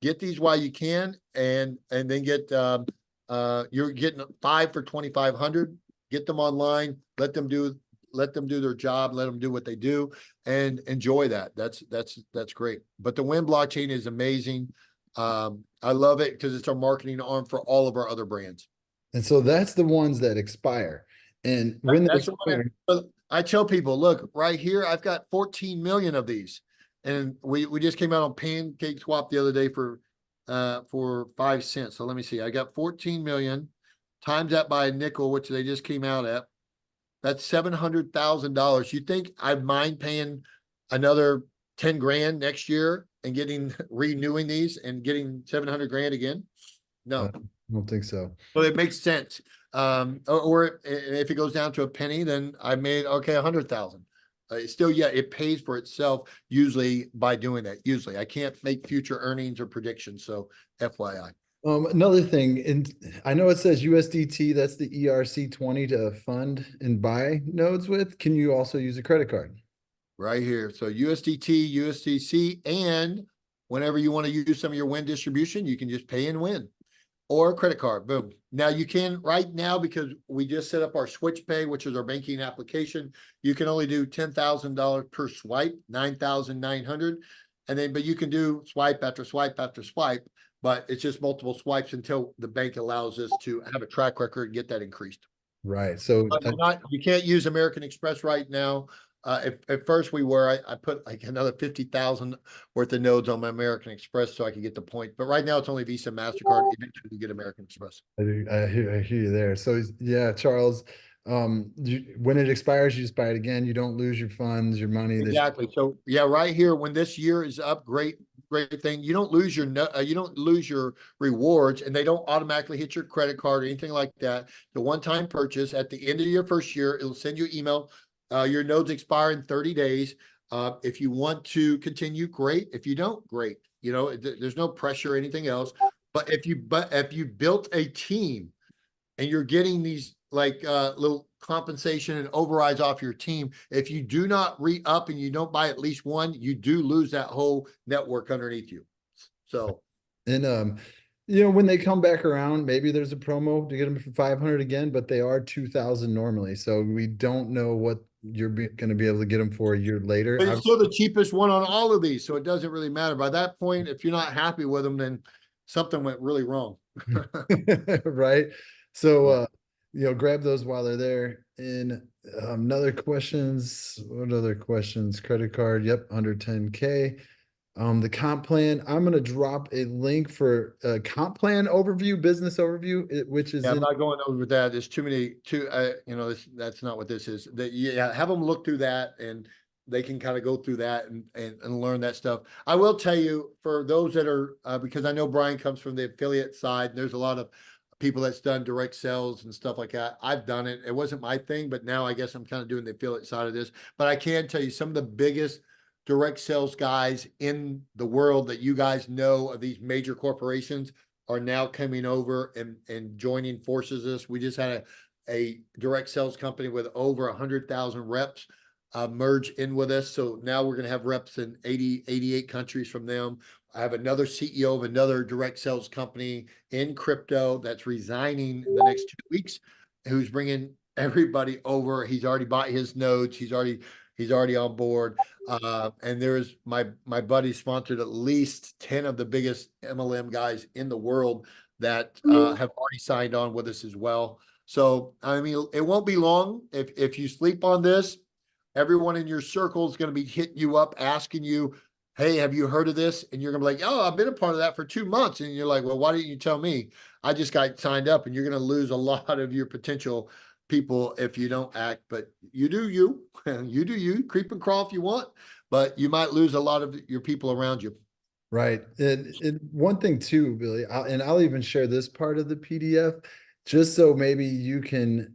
Get these while you can, and then get you're getting 5 for $2,500. get them online, let them do their job, let them do what they do, and enjoy that. That's great. But the Win blockchain is amazing. I love it because it's our marketing arm for all of our other brands. And so that's the ones that expire. And when they That's what expire, I tell people, look, right here, I've got 14 million of these. And we just came out on Pancake Swap the other day for 5 cents. So let me see. I got 14 million, times that by a nickel, which they just came out at. That's $700,000. You think I'd mind paying another 10 grand next year and getting renewing these and getting 700 grand again? No. I don't think so. So it makes sense. Or if it goes down to a penny, then I made, okay, 100,000. Still, yeah, it pays for itself usually by doing that. Usually I can't make future earnings or predictions. So FYI. Another thing, and I know it says USDT, that's the ERC20 to fund and buy nodes with. Can you also use a credit card? Right here. So USDT, USDC, and whenever you want to use some of your Win distribution, you can just pay and Win. Or a credit card, boom. Now you can right now, because we just set up our Switch Pay, which is our banking application. You can only do $10,000 per swipe, 9,900, and then but you can do swipe after swipe after swipe. But it's just multiple swipes until the bank allows us to have a track record and get that increased. Right. So You can't use American Express right now. At first we were, I put like another 50,000 worth of nodes on my American Express so I could get the point. But right now it's only Visa, MasterCard. Eventually we get American Express. I hear you there. So yeah, Charles, when it expires, you just buy it again. You don't lose your funds, your money. Exactly. So yeah, right here, when this year is up, great thing. You don't lose your rewards, and they don't automatically hit your credit card or anything like that. The one-time purchase at the end of your first year, it'll send you an email. Your nodes expire in 30 days. If you want to continue, great. If you don't, great. You know, there's no pressure or anything else. But if you built a team and you're getting these like little compensation and overrides off your team, if you do not re-up and you don't buy at least one, you do lose that whole network underneath you. So, and when they come back around, maybe there's a promo to get them for 500 again, but they are 2,000 normally. So we don't know what you're going to be able to get them for a year later. but it's still the cheapest one on all of these, so it doesn't really matter. By that point, if you're not happy with them, then something went really wrong. Right. So grab those while they're there. And another questions. What other questions? Credit card. Yep, under 10K. The comp plan. I'm gonna drop a link for a comp plan overview, business overview, which is I'm not going over that. There's too many. That's not what this is. Have them look through that, and they can kind of go through that and learn that stuff. I will tell you, for those that are because I know Brian comes from the affiliate side. There's a lot of people that's done direct sales and stuff like that. I've done it. It wasn't my thing, but now I guess I'm kind of doing the affiliate side of this. But I can tell you some of the biggest direct sales guys in the world that you guys know of these major corporations are now coming over and joining forces us. We just had a direct sales company with over 100,000 reps merge in with us. So now we're going to have reps in 88 countries from them. I have another CEO of another direct sales company in crypto that's resigning in the next 2 weeks, who's bringing everybody over. He's already bought his nodes. He's already on board. And there's my buddy sponsored at least 10 of the biggest MLM guys in the world that have already signed on with us as well. So, I mean, it won't be long. If you sleep on this, everyone in your circle is going to be hitting you up, asking you, hey, have you heard of this? And you're going to be like, oh, I've been a part of that for 2 months. And you're like, well, why didn't you tell me? I just got signed up. And you're going to lose a lot of your potential people if you don't act. But you do you. You do you. Creep and crawl if you want. But you might lose a lot of your people around you. right. And one thing too, Billy, I'll even share this part of the PDF just so maybe you can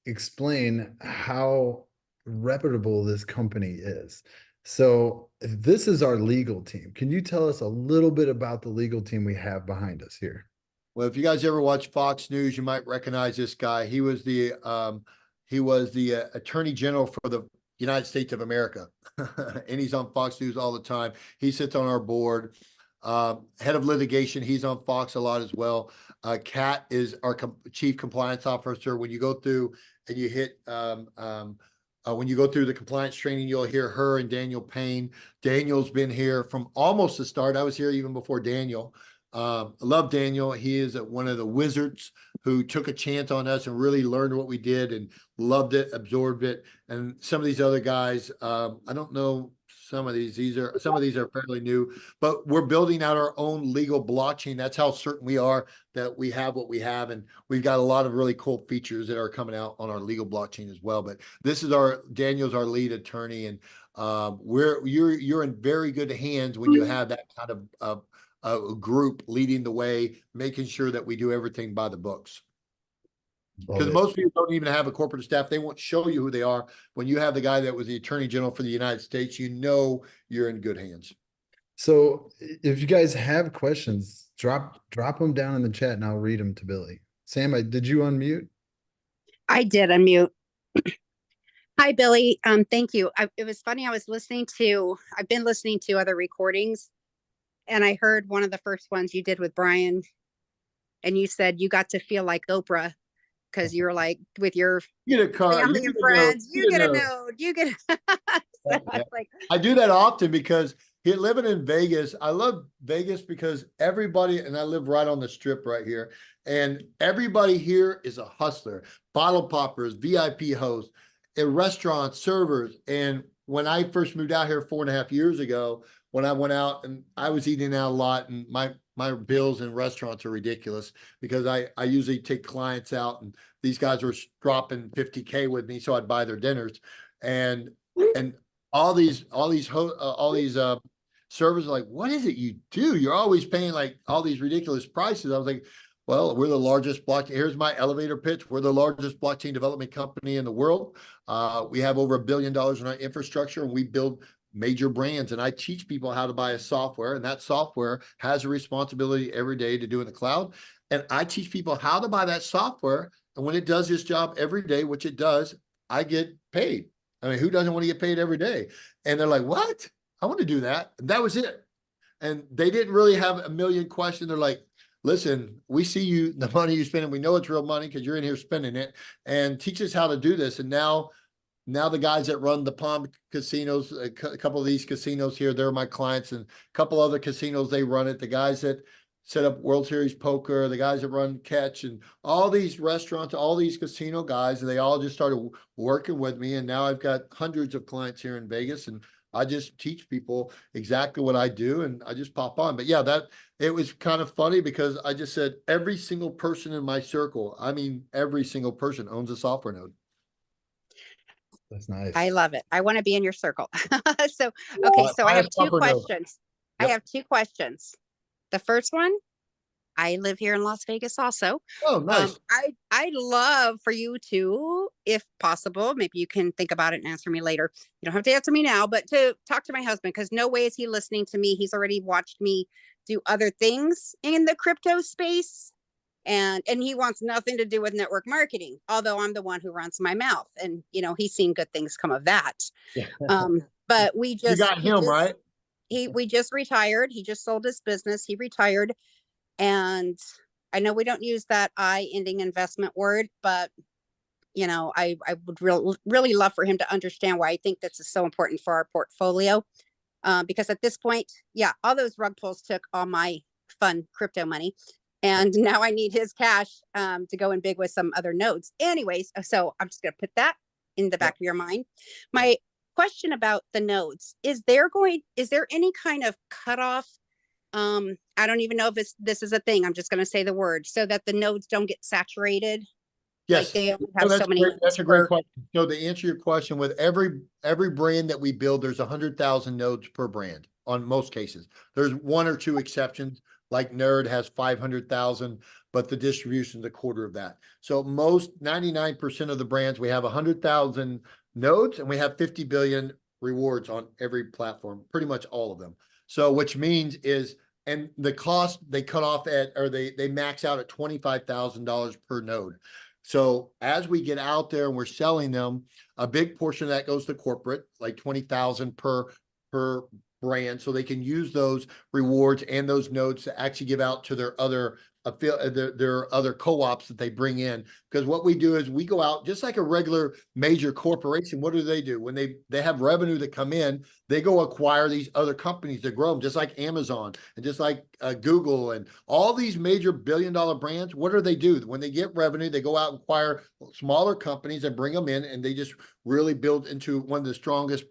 explain how reputable this company is. So this is our legal team. Can you tell us a little bit about the legal team we have behind us here? Well, if you guys ever watch Fox News, you might recognize this guy. He was the Attorney General for the United States of America, and he's on Fox News all the time. He sits on our board. Head of litigation, he's on Fox a lot as well. Kat is our chief compliance officer. When you go through and you hit, when you go through the compliance training, you'll hear her and Daniel Payne. Daniel's been here from almost the start. I was here even before Daniel. I love Daniel. He is one of the wizards who took a chance on us and really learned what we did and loved it, absorbed it. And some of these other guys, I don't know some of these are fairly new, but we're building out our own legal blockchain. That's how certain we are that we have what we have. And we've got a lot of really cool features that are coming out on our legal blockchain as well. But this is Daniel's our lead attorney, and you're in very good hands when you have that kind of a group leading the way, making sure that we do everything by the books. Because most people don't even have a corporate staff. They won't show you who they are. When you have the guy that was the Attorney General for the United States, you know you're in good hands. So if you guys have questions, drop them down in the chat and I'll read them to Billy. Sam, did you unmute? I did unmute. Hi, Billy. Thank you. It was funny. I've been listening to other recordings, and I heard one of the first ones you did with Brian, and you said you got to feel like Oprah because you're like with your family and friends. You get a note. You get. I do that often because living in Vegas, I love Vegas because everybody, and I live right on the strip right here, and everybody here is a hustler, bottle poppers, VIP hosts, and restaurant servers. And when I first moved out here 4.5 years ago, when I went out and I was eating out a lot, and my bills in restaurants are ridiculous because I usually take clients out, and these guys were dropping 50K with me, so I'd buy their dinners, and all these servers are like, what is it you do? You're always paying like all these ridiculous prices. I was like, well, we're the largest blockchain. Here's my elevator pitch. We're the largest blockchain development company in the world. We have over $1 billion in our infrastructure, and we build major brands. And I teach people how to buy a software, and that software has a responsibility every day to do in the cloud. And I teach people how to buy that software. And when it does its job every day, which it does, I get paid. I mean, who doesn't want to get paid every day? And they're like, what? I want to do that. And that was it. And they didn't really have a million questions. They're like, listen, we see the money you spend, and we know it's real money because you're in here spending it, and teach us how to do this. And now the guys that run the Palm casinos, a couple of these casinos here, they're my clients, and a couple other casinos, they run it. The guys that set up World Series Poker, the guys that run Catch, and all these restaurants, all these casino guys, they all just started working with me. And now I've got hundreds of clients here in Vegas, and I just teach people exactly what I do, and I just pop on. But yeah, it was kind of funny because I just said every single person in my circle, I mean, every single person owns a software node. That's nice. I love it. I want to be in your circle. So, okay. So I have two questions. Yep. I have two questions. The first one, I live here in Las Vegas also. Oh, nice. I'd love for you to, if possible, maybe you can think about it and answer me later. You don't have to answer me now, but to talk to my husband, because no way is he listening to me. He's already watched me do other things in the crypto space. And he wants nothing to do with network marketing, although I'm the one who runs my mouth, and he's seen good things come of that. But we just, you got him, right? We just retired. He just sold his business. He retired. And I know we don't use that ending investment word, but I would really love for him to understand why I think this is so important for our portfolio. Because at this point, all those rug pulls took all my fun crypto money. And now I need his cash to go in big with some other nodes. Anyways, so I'm just going to put that in the back of your mind. My question about the nodes, is there any kind of cutoff? I don't even know if this is a thing. I'm just going to say the word so that the nodes don't get saturated. Yes. Like they only have so many. That's a great question. So to answer your question, with every brand that we build, there's 100,000 nodes per brand on most cases. There's one or two exceptions. Like Nerd has 500,000, but the distribution is a quarter of that. So 99% of the brands, we have 100,000 nodes, and we have 50 billion rewards on every platform, pretty much all of them. So which means and the cost they cut off at, or they max out at $25,000 per node. So as we get out there and we're selling them, a big portion of that goes to corporate, like 20,000 per brand so they can use those rewards and those nodes to actually give out to their other their other co-ops that they bring in. Because what we do is we go out just like a regular major corporation. What do? When they have revenue that come in, they go acquire these other companies to grow them, just like Amazon and just like Google and all these major billion-dollar brands. What do? When they get revenue, they go out and acquire smaller companies and bring them in, and they just really build into one of the strongest.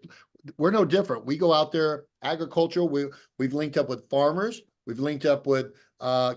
We're no different. We go out there, agricultural. We've linked up with farmers. We've linked up with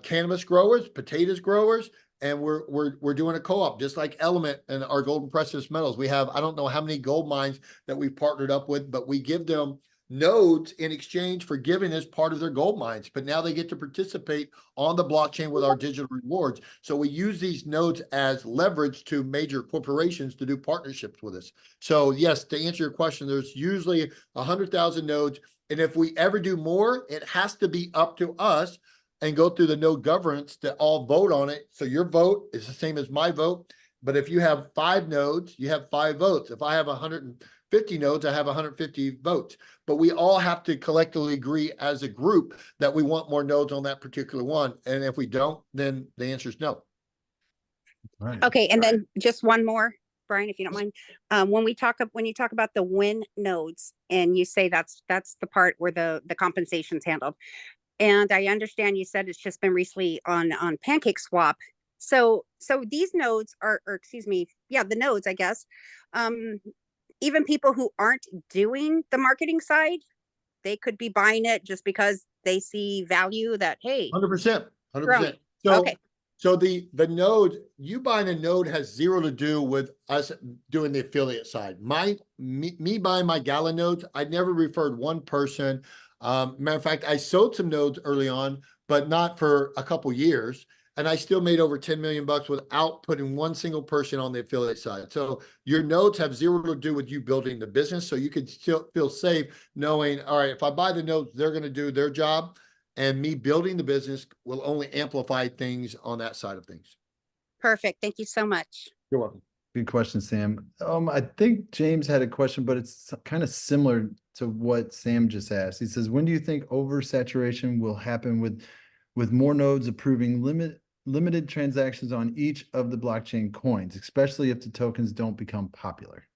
cannabis growers, potatoes growers, and we're doing a co-op just like Element and our gold and precious metals. We have, I don't know how many gold mines that we've partnered up with, but we give them nodes in exchange for giving us part of their gold mines. But now they get to participate on the blockchain with our digital rewards. So we use these nodes as leverage to major corporations to do partnerships with us. So yes, to answer your question, there's usually 100,000 nodes. And if we ever do more, it has to be up to us and go through the node governance to all vote on it. So your vote is the same as my vote. But if you have 5 nodes, you have 5 votes. If I have 150 nodes, I have 150 votes. But we all have to collectively agree as a group that we want more nodes on that particular one. And if we don't, then the answer is no. Right. Okay, and then just one more, Brian, if you don't mind. When you talk about the win nodes, and you say that's the part where the compensation's handled, and I understand you said it's just been recently on Pancake Swap. So these nodes are, or excuse me, yeah, the nodes, I guess. Even people who aren't doing the marketing side, they could be buying it just because they see value that, hey, 100%. 100%. growing. So, Okay. so the node, you buying a node has zero to do with us doing the affiliate side. Me buying my Gala nodes, I never referred one person. Matter of fact, I sold some nodes early on, but not for a couple years. And I still made over 10 million bucks without putting one single person on the affiliate side. So your nodes have zero to do with you building the business. So you can still feel safe knowing, all right, if I buy the nodes, they're going to do their job. And me building the business will only amplify things on that side of things. Perfect. Thank you so much. You're welcome. Good question, Sam. I think James had a question, but it's kind of similar to what Sam just asked. He says, when do you think oversaturation will happen with more nodes approving limited transactions on each of the blockchain coins, especially if the tokens don't become popular?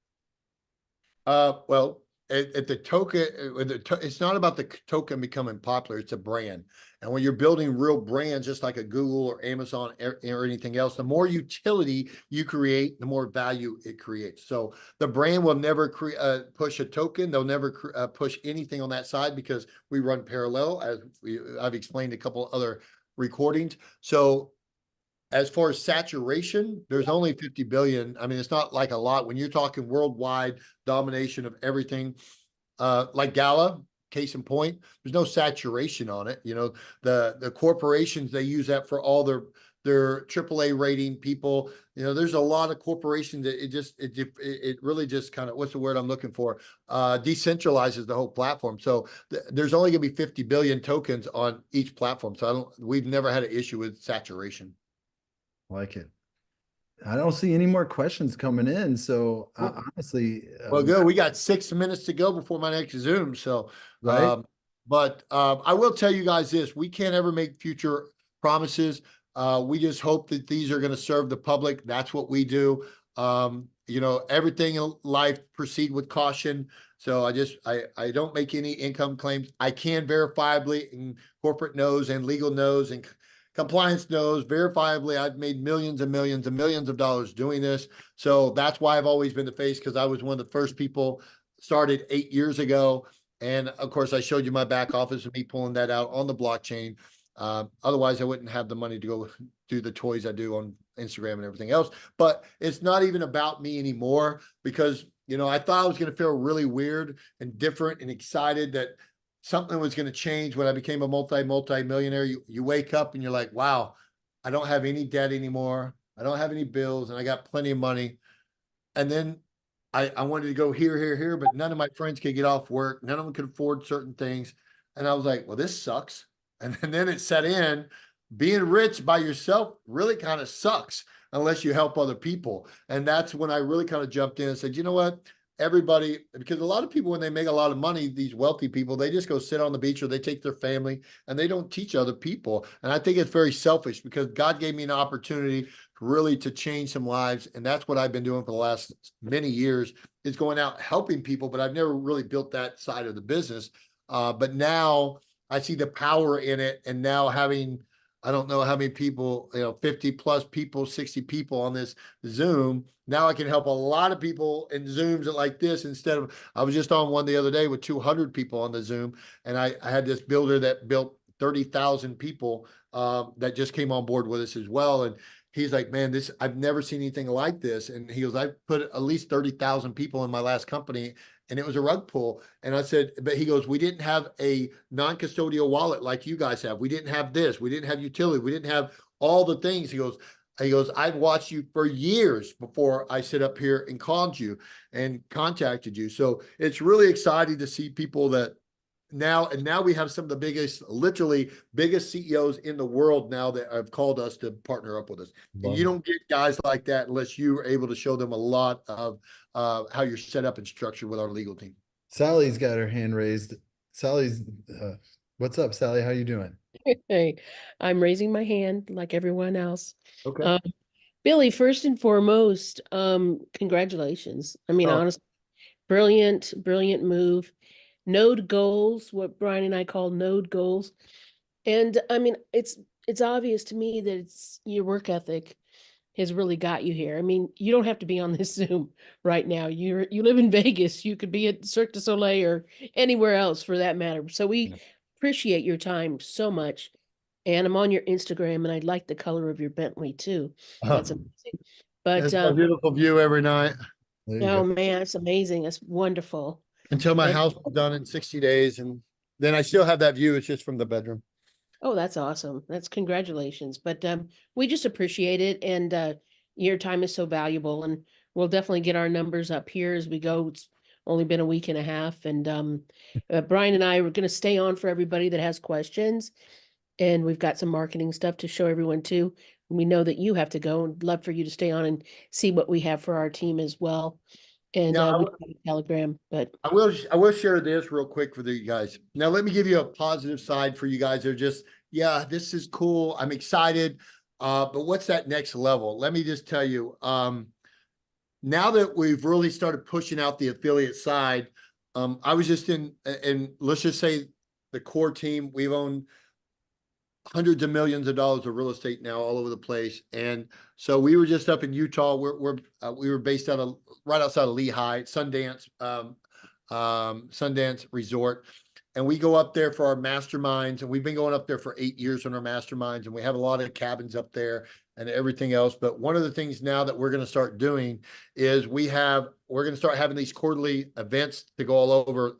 Well, at the token, it's not about the token becoming popular, it's a brand. And when you're building real brands, just like a Google or Amazon or anything else, the more utility you create, the more value it creates. So the brand will never push a token. They'll never push anything on that side because we run parallel, as I've explained a couple other recordings. So as far as saturation, there's only 50 billion. I mean, it's not like a lot. When you're talking worldwide domination of everything, like Gala, case in point, there's no saturation on it. You know, the corporations, they use that for all their AAA rating people. You know, there's a lot of corporations that it really just kind of, what's the word I'm looking for? Decentralizes the whole platform. So there's only gonna be 50 billion tokens on each platform. So we've never had an issue with saturation. Like it. I don't see any more questions coming in. So honestly, well, good. We got 6 minutes to go before my next Zoom. So, right. But I will tell you guys this: we can't ever make future promises. We just hope that these are going to serve the public. That's what we do. You know, everything in life proceed with caution. So I don't make any income claims. I can verifiably, and corporate knows and legal knows and compliance knows verifiably I've made millions and millions and millions of dollars doing this. So that's why I've always been the face, because I was one of the first people started 8 years ago. And of course, I showed you my back office of me pulling that out on the blockchain. Otherwise, I wouldn't have the money to go do the toys I do on Instagram and everything else. But it's not even about me anymore, because, you know, I thought I was going to feel really weird and different and excited that something was going to change when I became a multi-millionaire. You wake up and you're like, wow, I don't have any debt anymore. I don't have any bills and I got plenty of money. And then I wanted to go here, but none of my friends could get off work. None of them could afford certain things. And I was like, well, this sucks. And then it set in. Being rich by yourself really kind of sucks unless you help other people. And that's when I really kind of jumped in and said, you know what? everybody, because a lot of people, when they make a lot of money, these wealthy people, they just go sit on the beach or they take their family and they don't teach other people. And I think it's very selfish because God gave me an opportunity really to change some lives. And that's what I've been doing for the last many years, is going out helping people, but I've never really built that side of the business. But now I see the power in it. And now having, I don't know how many people, 50 plus people, 60 people on this Zoom. Now I can help a lot of people in Zooms like this instead of, I was just on one the other day with 200 people on the Zoom. And I had this builder that built 30,000 people that just came on board with us as well. And he's like, man, I've never seen anything like this. And he goes, I've put at least 30,000 people in my last company, and it was a rug pull. And I said, but he goes, we didn't have a non-custodial wallet like you guys have. We didn't have this. We didn't have utility. We didn't have all the things. He goes, I've watched you for years before I sit up here and called you and contacted you. So it's really exciting to see people that now we have some of the biggest, literally biggest CEOs in the world now that have called us to partner up with us. And you don't get guys like that unless you are able to show them a lot of how you're set up and structured with our legal team. Sally's got her hand raised. Sally's, what's up, Sally? How you doing? Hey, I'm raising my hand like everyone else. Okay. Billy, first and foremost, congratulations. I mean, Oh. honestly, brilliant move. Node goals, what Brian and I call node goals. And I mean, it's obvious to me that it's your work ethic has really got you here. I mean, you don't have to be on this Zoom right now. You live in Vegas. You could be at Cirque du Soleil or anywhere else for that matter. So we appreciate your time so much. And I'm on your Instagram, and I like the color of your Bentley too. That's amazing. But It's a beautiful view every night There you oh go. man, it's amazing. It's wonderful. until my And- house is done in 60 days. And then I still have that view. It's just from the bedroom. Oh, that's awesome. That's congratulations. But we just appreciate it, and your time is so valuable, and we'll definitely get our numbers up here as we go. It's only been a week and a half, and Brian and I are going to stay on for everybody that has questions, and we've got some marketing stuff to show everyone too. We know that you have to go, and love for you to stay on and see what we have for our team as well. And Yeah, we have a Telegram, but I will share this real quick for you guys. Now, let me give you a positive side for you guys. They're just, yeah, this is cool. I'm excited. But what's that next level? Let me just tell you, now that we've really started pushing out the affiliate side, I was just and let's just say the core team, we've owned hundreds of millions of dollars of real estate now all over the place. And so we were just up in Utah. We were based out of right outside of Lehigh, Sundance Resort. And we go up there for our masterminds, and we've been going up there for 8 years on our masterminds, and we have a lot of cabins up there and everything else. But one of the things now that we're going to start doing is we're going to start having these quarterly events to go all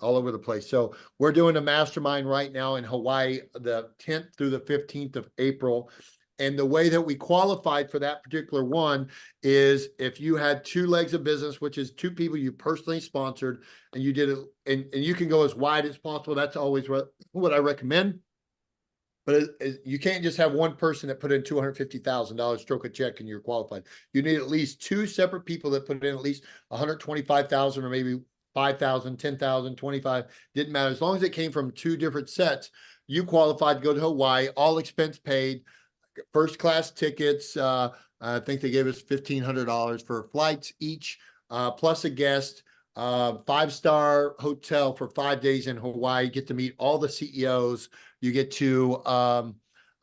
over the place. So we're doing a mastermind right now in Hawaii, the 10th through the 15th of April. And the way that we qualified for that particular one is if you had 2 legs of business, which is 2 people you personally sponsored, and you did it, and you can go as wide as possible. That's always what I recommend. But you can't just have one person that put in $250,000, stroke a check, and you're qualified. You need at least 2 separate people that put in at least 125,000 or maybe 5,000, 10,000, 25, didn't matter. As long as it came from 2 different sets, you qualified to go to Hawaii, all expense paid, first class tickets. I think they gave us $1,500 for flights each, plus a guest, 5-star hotel for 5 days in Hawaii. You get to meet all the CEOs. You get to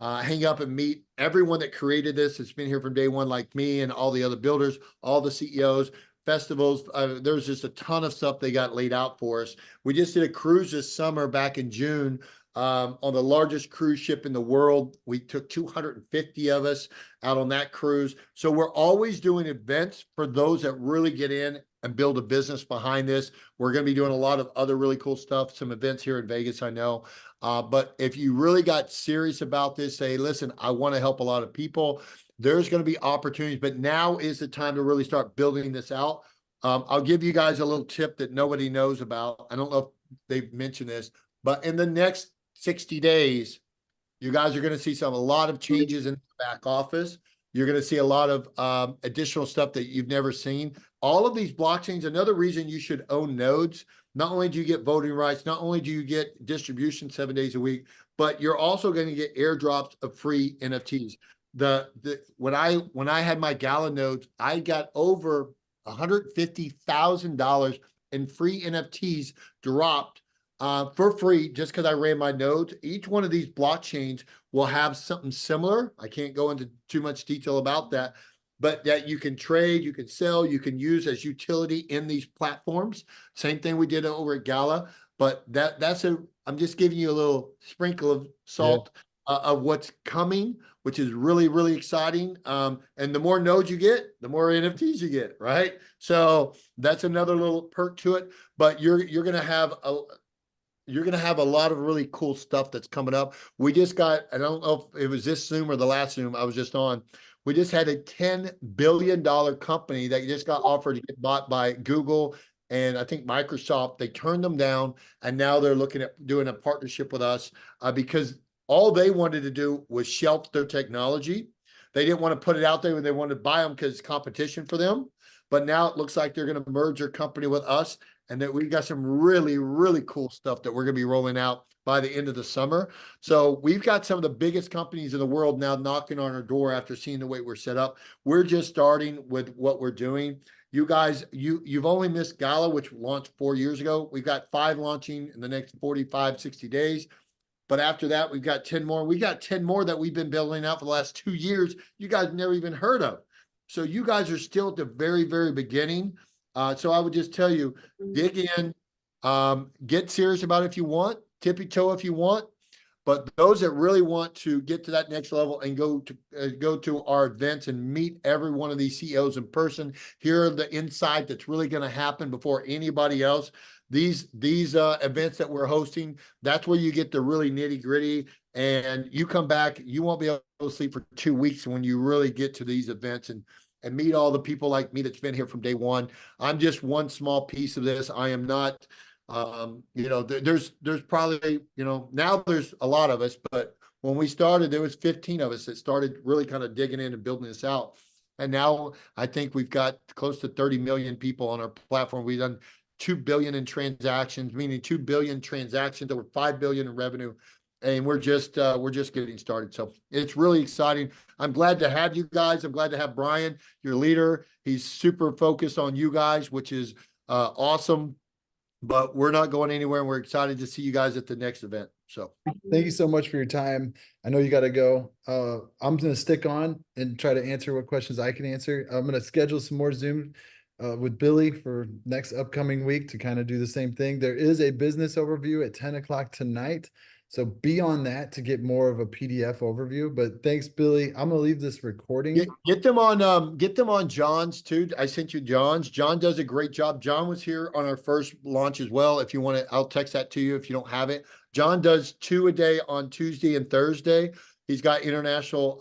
hang up and meet everyone that created this. It's been here from day one, like me and all the other builders, all the CEOs, festivals. There's just a ton of stuff they got laid out for us. We just did a cruise this summer back in June on the largest cruise ship in the world. We took 250 of us out on that cruise. So we're always doing events for those that really get in and build a business behind this. We're going to be doing a lot of other really cool stuff, some events here in Vegas, I know. But if you really got serious about this, say, listen, I want to help a lot of people. There's going to be opportunities, but now is the time to really start building this out. I'll give you guys a little tip that nobody knows about. I don't know if they've mentioned this, but in the next 60 days, you guys are going to see a lot of changes in the back office. You're going to see a lot of additional stuff that you've never seen. all of these blockchains, another reason you should own nodes, not only do you get voting rights, not only do you get distribution 7 days a week, but you're also going to get airdrops of free NFTs. When I had my Gala nodes, I got over $150,000 in free NFTs dropped for free just because I ran my nodes. Each one of these blockchains will have something similar. I can't go into too much detail about that, but that you can trade, you can sell, you can use as utility in these platforms. Same thing we did over at Gala, but I'm just giving you a little sprinkle of salt of what's coming, which is really, really exciting. And the more nodes you get, the more NFTs you get, right? So that's another little perk to it, but you're going to have a lot of really cool stuff that's coming up. We just got, I don't know if it was this Zoom or the last Zoom I was just on. We just had a $10 billion company that just got offered to get bought by Google and I think Microsoft. They turned them down, and now they're looking at doing a partnership with us because all they wanted to do was shelf their technology. They didn't want to put it out there when they wanted to buy them because it's competition for them. But now it looks like they're going to merge their company with us, and that we got some really, really cool stuff that we're going to be rolling out by the end of the summer. So we've got some of the biggest companies in the world now knocking on our door after seeing the way we're set up. We're just starting with what we're doing. You guys, you've only missed Gala, which launched 4 years ago. We've got 5 launching in the next 45, 60 days. But after that, we've got 10 more. We got 10 more that we've been building out for the last 2 years. You guys never even heard of. So you guys are still at the very, very beginning. So I would just tell you, dig in, get serious about it if you want, tippy toe if you want. But those that really want to get to that next level and go to our events and meet every one of these CEOs in person, hear the insight that's really going to happen before anybody else. These events that we're hosting, that's where you get the really nitty gritty, and you come back, you won't be able to sleep for 2 weeks when you really get to these events and meet all the people like me that's been here from day one. I'm just one small piece of this. I am not, there's probably, now there's a lot of us, but when we started, there was 15 of us that started really kind of digging in and building this out. And now I think we've got close to 30 million people on our platform. We've done 2 billion in transactions, meaning 2 billion transactions, over 5 billion in revenue. And we're just getting started. So it's really exciting. I'm glad to have you guys. I'm glad to have Brian, your leader. He's super focused on you guys, which is awesome. But we're not going anywhere, and we're excited to see you guys at the next event. So thank you so much for your time. I know you got to go. I'm going to stick on and try to answer what questions I can answer. I'm going to schedule some more Zoom with Billy for next upcoming week to kind of do the same thing. There is a business overview at 10 o'clock tonight. So be on that to get more of a PDF overview. But thanks, Billy. I'm gonna leave this recording. Get them on John's too. I sent you John's. John does a great job. John was here on our first launch as well. If you want to, I'll text that to you if you don't have it. John does 2 a day on Tuesday and Thursday. He's got international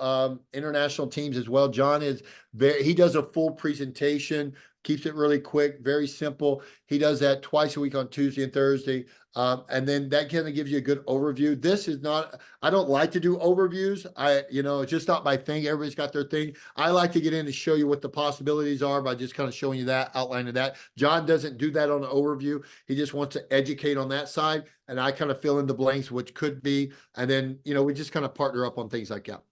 teams as well. John he does a full presentation, keeps it really quick, very simple. He does that twice a week on Tuesday and Thursday. And then that kind of gives you a good overview. This is not, I don't like to do overviews. It's just not my thing. Everybody's got their thing. I like to get in and show you what the possibilities are by just kind of showing you that, outlining that. John doesn't do that on an overview. He just wants to educate on that side. And I kind of fill in the blanks, which could be. And then, we just kind of partner up on things like that.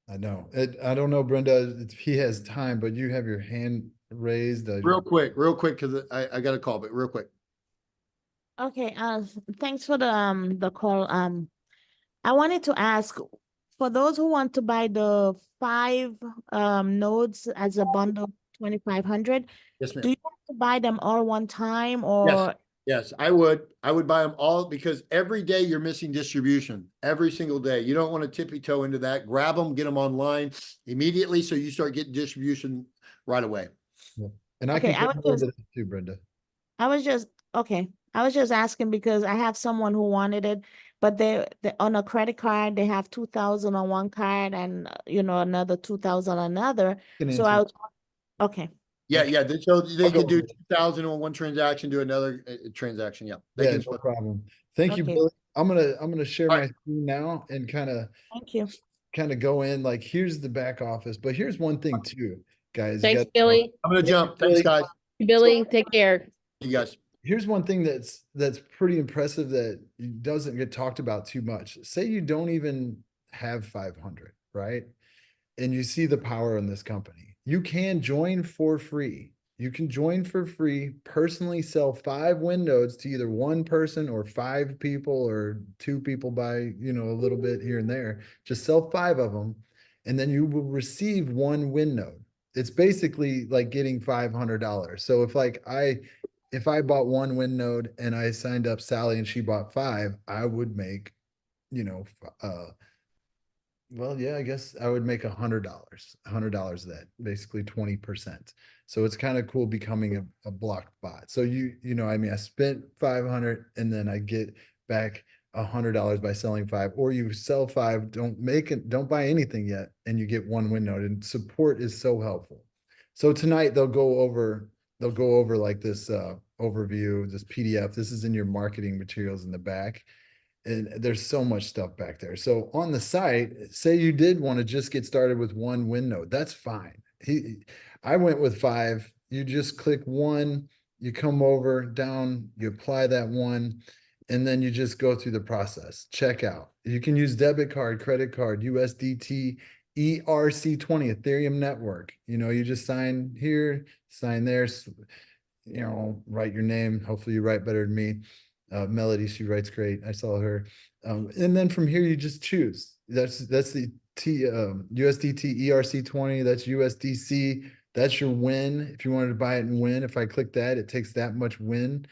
I know. I don't know, Brenda, if he has time, but you have your hand raised. Real quick, because I got a call, but real quick. Okay, thanks for the call. I wanted to ask, for those who want to buy the 5 nodes as a bundle, 2,500, Yes, ma'am. do you want to buy them all one time, or? Yes, I would buy them all, because every day you're missing distribution, every single day. You don't want to tippy toe into that. Grab them, get them online immediately, so you start getting distribution right away. Yeah. And I Okay, can go into that too, Brenda. I was just asking because I have someone who wanted it, but they on a credit card, they have 2,000 on one card and another 2,000 on another. So I was okay. Yeah, Okay. yeah. So they I'll could do go. 2,000 on one transaction, do another transaction. Yeah, Yeah, no problem. Thank you, Okay. Billy. I'm gonna share All my right. screen now and Thank you. kind of go in, like, here's the back office, but here's one thing too, guys. Thanks, Billy. I'm gonna jump. Billy. Thanks, guys. Billy, take care. You guys, Here's one thing that's pretty impressive that doesn't get talked about too much. Say you don't even have 500, right? And you see the power in this company. You can join for free. You can join for free, personally sell 5 windows to either one person or 5 people or 2 people by, you know, a little bit here and there. Just sell 5 of them, and then you will receive 1 win node. It's basically like getting $500. So if I bought 1 win node and I signed up Sally and she bought 5, I would make, you know, well, yeah, I guess I would make $100 of that, basically 20%. So it's kind of cool becoming a block bot. So you know, I mean, I spent 500 and then I get back $100 by selling 5, or you sell 5, don't buy anything yet, and you get 1 win node, and support is so helpful. So tonight they'll go over like this overview, this PDF. This is in your marketing materials in the back. And there's so much stuff back there. So on the site, say you did want to just get started with 1 win node, that's fine. I went with 5. You just click 1, you come over down, you apply that 1, and then you just go through the process. Check out. You can use debit card, credit card, USDT, ERC20, Ethereum network. You know, you just sign here, sign there, you know, write your name. Hopefully you write better than me. Melody, she writes great. I saw her. And then from here, you just choose. That's the USDT ERC20. That's USDC. That's your win. If you wanted to buy it and win, if I click that, it takes that much win.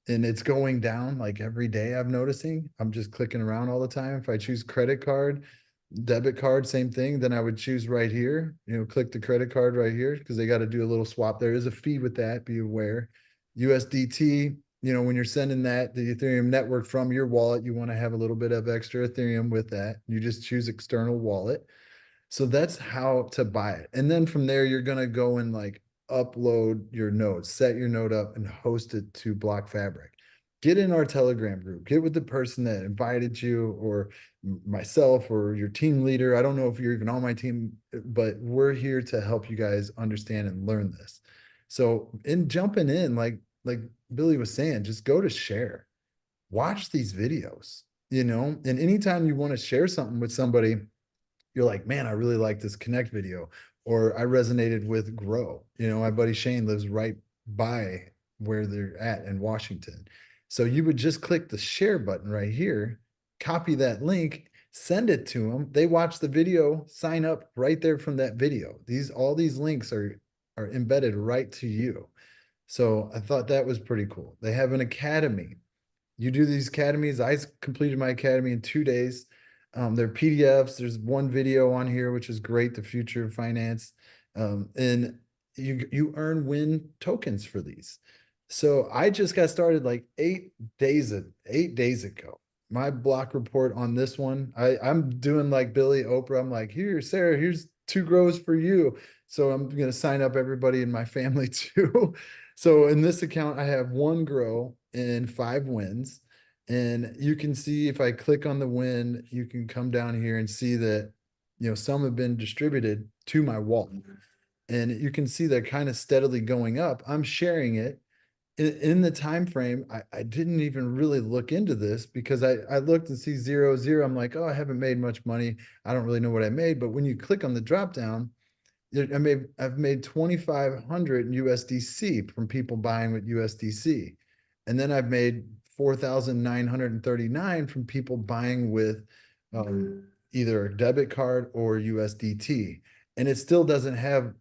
And it's going down like every day, I'm noticing. I'm just clicking around all the time. If I choose credit card, debit card, same thing, then I would choose right here, you know, click the credit card right here, because they got to do a little swap. There is a fee with that, be aware. USDT, you know, when you're sending that, the Ethereum network from your wallet, you want to have a little bit of extra Ethereum with that. You just choose external wallet. So that's how to buy it. And then from there, you're going to go and like upload your node, set your node up and host it to Block Fabric. Get in our Telegram group, get with the person that invited you, or myself, or your team leader. I don't know if you're even on my team, but we're here to help you guys understand and learn this. So in jumping in, like Billy was saying, just go to share, watch these videos, you know, and anytime you want to share something with somebody, you're like, man, I really like this Connect video, or I resonated with Grow. You know, my buddy Shane lives right by where they're at in Washington. So you would just click the share button right here, copy that link, send it to them. They watch the video, sign up right there from that video. All these links are embedded right to you. So I thought that was pretty cool. They have an academy. You do these academies. I completed my academy in 2 days. They're PDFs. There's 1 video on here, which is great, the future of finance. And you earn win tokens for these. So I just got started like 8 days ago. My block report on this one, I'm doing like Billy, Oprah. I'm like, here, Sarah, here's 2 grows for you. So I'm going to sign up everybody in my family too. So in this account, I have 1 grow and 5 wins. And you can see if I click on the win, you can come down here and see that, you know, some have been distributed to my wallet. And you can see they're kind of steadily going up. I'm sharing it. In the time frame, I didn't even really look into this, because I looked and see 0, 0. I'm like, oh, I haven't made much money. I don't really know what I made. But when you click on the drop down, I've made 2,500 USDC from people buying with USDC. And then I've made 4,939 from people buying with either a debit card or USDT. And it still doesn't have,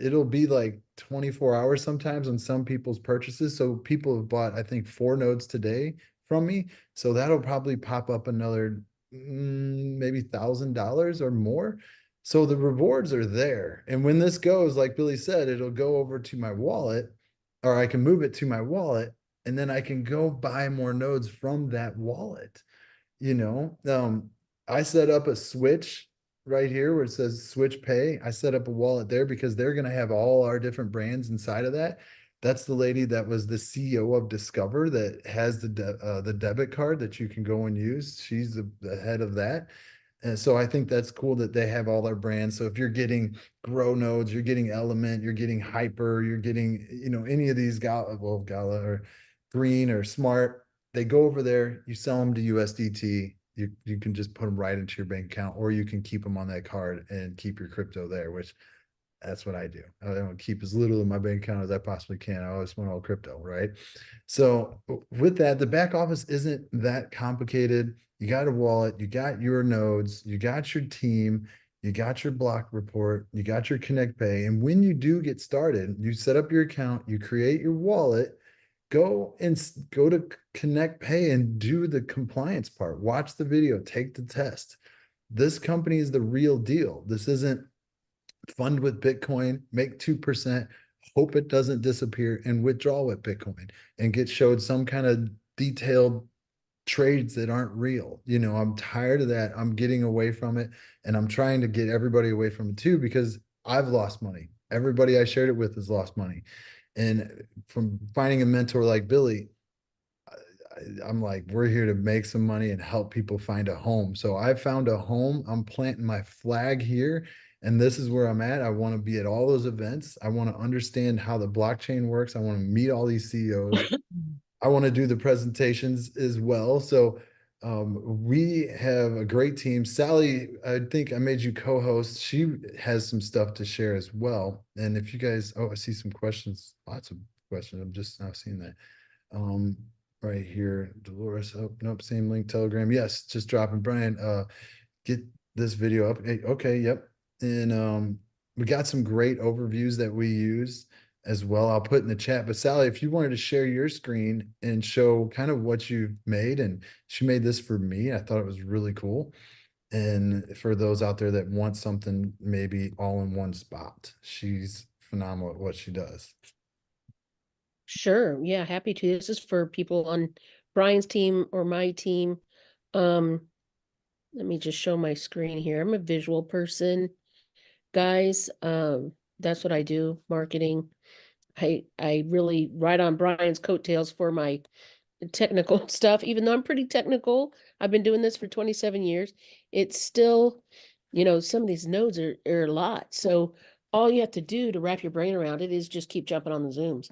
it'll be like 24 hours sometimes on some people's purchases. So people have bought, I think, 4 nodes today from me. So that'll probably pop up another maybe $1,000 or more. So the rewards are there. And when this goes, like Billy said, it'll go over to my wallet, or I can move it to my wallet, and then I can go buy more nodes from that wallet. You know, I set up a switch right here where it says switch pay. I set up a wallet there because they're going to have all our different brands inside of that. That's the lady that was the CEO of Discover that has the debit card that you can go and use. She's the head of that. And so I think that's cool that they have all their brands. So if you're getting Grow Nodes, you're getting Element, you're getting Hyper, you're getting, any of these Gala or Green or Smart, they go over there, you sell them to USDT. You can just put them right into your bank account, or you can keep them on that card and keep your crypto there, which that's what I do. I want to keep as little in my bank account as I possibly can. I always want all crypto, right? So with that, the back office isn't that complicated. You got a wallet, you got your nodes, you got your team, you got your block report, you got your Connect Pay. And when you do get started, you set up your account, you create your wallet, go to Connect Pay and do the compliance part. Watch the video, take the test. This company is the real deal. This isn't fund with Bitcoin, make 2%, hope it doesn't disappear, and withdraw with Bitcoin and get showed some kind of detailed trades that aren't real. I'm tired of that. I'm getting away from it, and I'm trying to get everybody away from it too, because I've lost money. Everybody I shared it with has lost money. And from finding a mentor like Billy, I'm like, we're here to make some money and help people find a home. So I found a home. I'm planting my flag here, and this is where I'm at. I want to be at all those events. I want to understand how the blockchain works. I want to meet all these CEOs. I want to do the presentations as well. So we have a great team. Sally, I think I made you co-host. She has some stuff to share as well. And if you guys, I see some questions, lots of questions. I'm just now seeing that. Right here, Dolores. Oh, nope, same link, Telegram. Yes, just dropping. Brian, get this video up. Hey, okay, yep. And we got some great overviews that we use as well. I'll put in the chat. But Sally, if you wanted to share your screen and show kind of what you've made, and she made this for me, I thought it was really cool. And for those out there that want something maybe all in one spot, she's phenomenal at what she does. Sure. Yeah, happy to. This is for people on Brian's team or my team. Let me just show my screen here. I'm a visual person, guys. That's what I do, marketing. I really ride on Brian's coattails for my technical stuff, even though I'm pretty technical. I've been doing this for 27 years. It's still, some of these nodes are a lot. So all you have to do to wrap your brain around it is just keep jumping on the Zooms.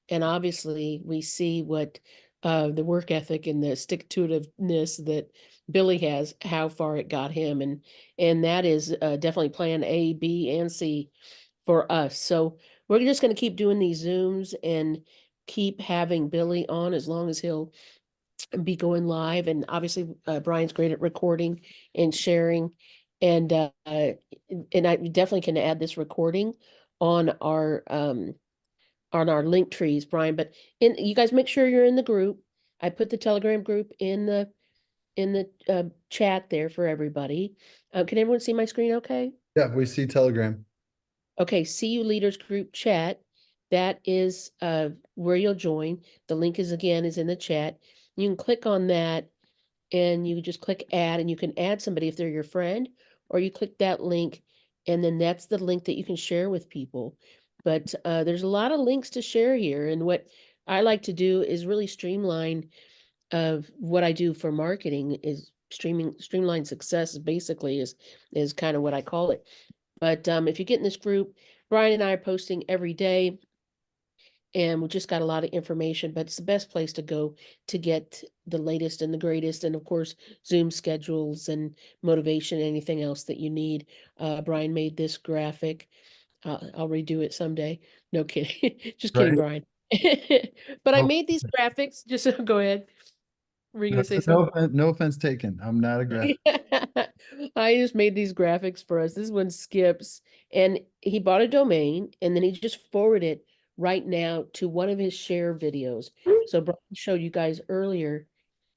And obviously we see what the work ethic and the stick-to-itiveness that Billy has, how far it got him. And that is definitely plan A, B, and C for us. So we're just going to keep doing these Zooms and keep having Billy on as long as he'll be going live. And obviously Brian's great at recording and sharing. And I definitely can add this recording on our link trees, Brian. But you guys make sure you're in the group. I put the Telegram group in the chat there for everybody. Can everyone see my screen okay? Yeah, we see Telegram. Okay, CU Leaders Group chat. That is where you'll join. The link is in the chat. You can click on that and you just click add, and you can add somebody if they're your friend, or you click that link and then that's the link that you can share with people. But there's a lot of links to share here, and what I like to do is really streamline what I do for marketing is streamline success basically is kind of what I call it. But if you get in this group, Brian and I are posting every day, and we just got a lot of information, but it's the best place to go to get the latest and the greatest. And of course, Zoom schedules and motivation, anything else that you need. Brian made this graphic. I'll redo it someday. No kidding. Just kidding, Right. Brian. But I No, made these graphics, just go ahead. Were you no, gonna say something? no offense taken. I'm not a graphic. I just made these graphics for us. This one skips, and he bought a domain, and then he just forwarded it right now to one of his share videos. So Brian showed you guys earlier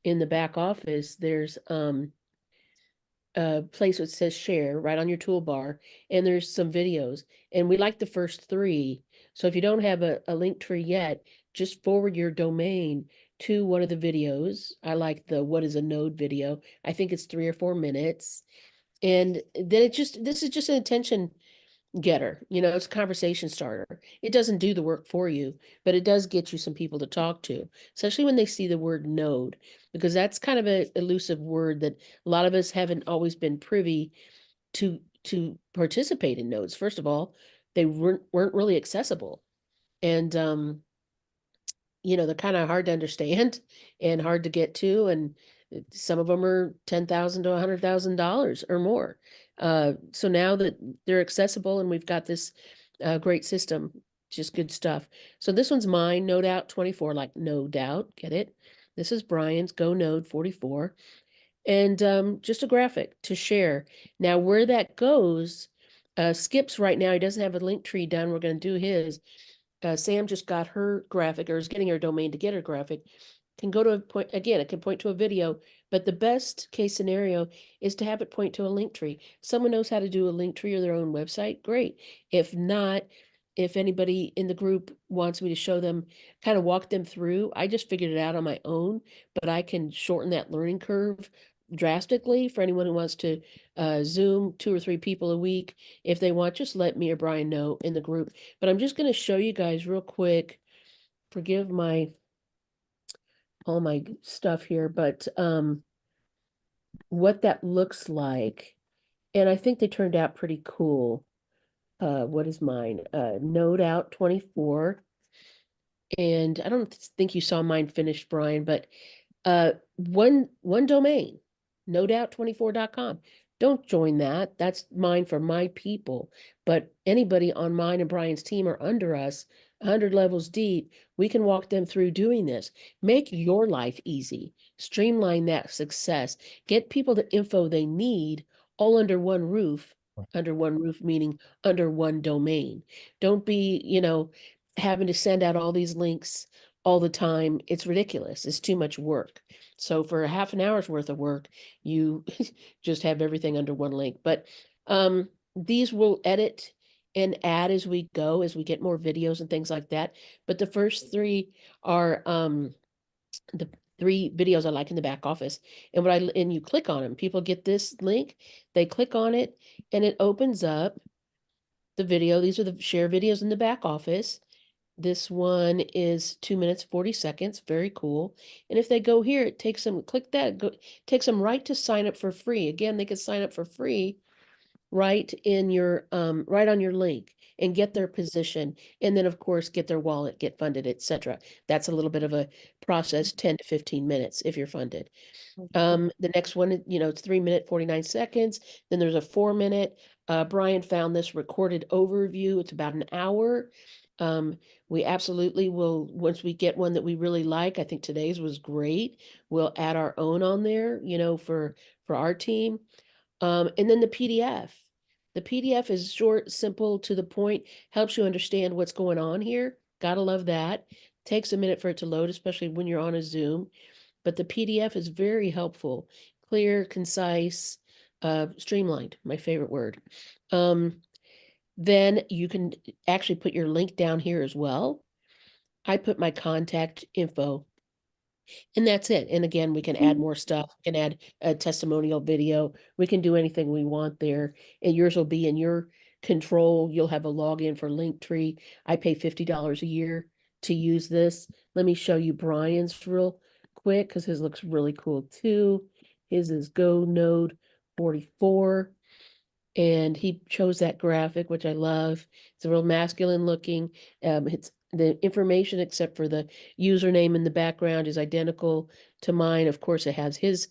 in the back office, there's a place that says share right on your toolbar, and there's some videos, and we like the first three. So if you don't have a link tree yet, just forward your domain to one of the videos. I like the what is a node video. I think it's 3 or 4 minutes. And then this is just an attention getter. You know, it's a conversation starter. It doesn't do the work for you, but it does get you some people to talk to, especially when they see the word node, because that's kind of a elusive word that a lot of us haven't always been privy to participate in nodes. First of all, they weren't really accessible. And you know, they're kind of hard to understand and hard to get to, and some of them are $10,000 to $100,000 or more. So now that they're accessible and we've got this great system, just good stuff. So this one's mine, No Doubt 24, like no doubt, get it? This is Brian's Go Node 44, and just a graphic to share. Now where that goes, Skip's right now, he doesn't have a link tree done. We're going to do his. Sam just got her graphic, or is getting her domain to get her graphic. Can go to a point, again, it can point to a video, but the best case scenario is to have it point to a link tree. Someone knows how to do a link tree or their own website, great. If not, if anybody in the group wants me to show them, kind of walk them through, I just figured it out on my own, but I can shorten that learning curve drastically for anyone who wants to Zoom 2 or 3 people a week. If they want, just let me or Brian know in the group. But I'm just going to show you guys real quick. Forgive all my stuff here, but what that looks like. And I think they turned out pretty cool. What is mine? Node Out 24. And I don't think you saw mine finished, Brian, but one domain, nodoubt24.com. Don't join that. That's mine for my people. But anybody on mine and Brian's team or under us, 100 levels deep, we can walk them through doing this. Make your life easy. Streamline that success. Get people the info they need all under one roof. Under one roof, meaning under one domain. Don't be, you know, having to send out all these links all the time. It's ridiculous. It's too much work. So for a half an hour's worth of work, you just have everything under one link. But these will edit and add as we go, as we get more videos and things like that. But the first 3 are the 3 videos I like in the back office. And and you click on them, people get this link, they click on it, and it opens up the video. These are the share videos in the back office. This one is 2 minutes, 40 seconds. Very cool. And if they go here, it takes them, click that, takes them right to sign up for free. Again, they can sign up for free right in your, right on your link and get their position. And then of course, get their wallet, get funded, etc. That's a little bit of a process, 10 to 15 minutes if you're funded. The next one, you know, it's 3 minute, 49 seconds. Then there's a 4 minute. Brian found this recorded overview. It's about an hour. We absolutely will, once we get one that we really like, I think today's was great, we'll add our own on there, you know, for our team. And then the PDF. The PDF is short, simple, to the point, helps you understand what's going on here. Gotta love that. Takes a minute for it to load, especially when you're on a Zoom. But the PDF is very helpful, clear, concise, streamlined, my favorite word. Then you can actually put your link down here as well. I put my contact info, and that's it. And again, we can add more stuff. We can add a testimonial video. We can do anything we want there. And yours will be in your control. You'll have a login for Linktree. I pay $50 a year to use this. Let me show you Brian's real quick because his looks really cool too. His is Go Node 44. And he chose that graphic, which I love. It's a real masculine looking. It's the information, except for the username in the background, is identical to mine. Of course, it has his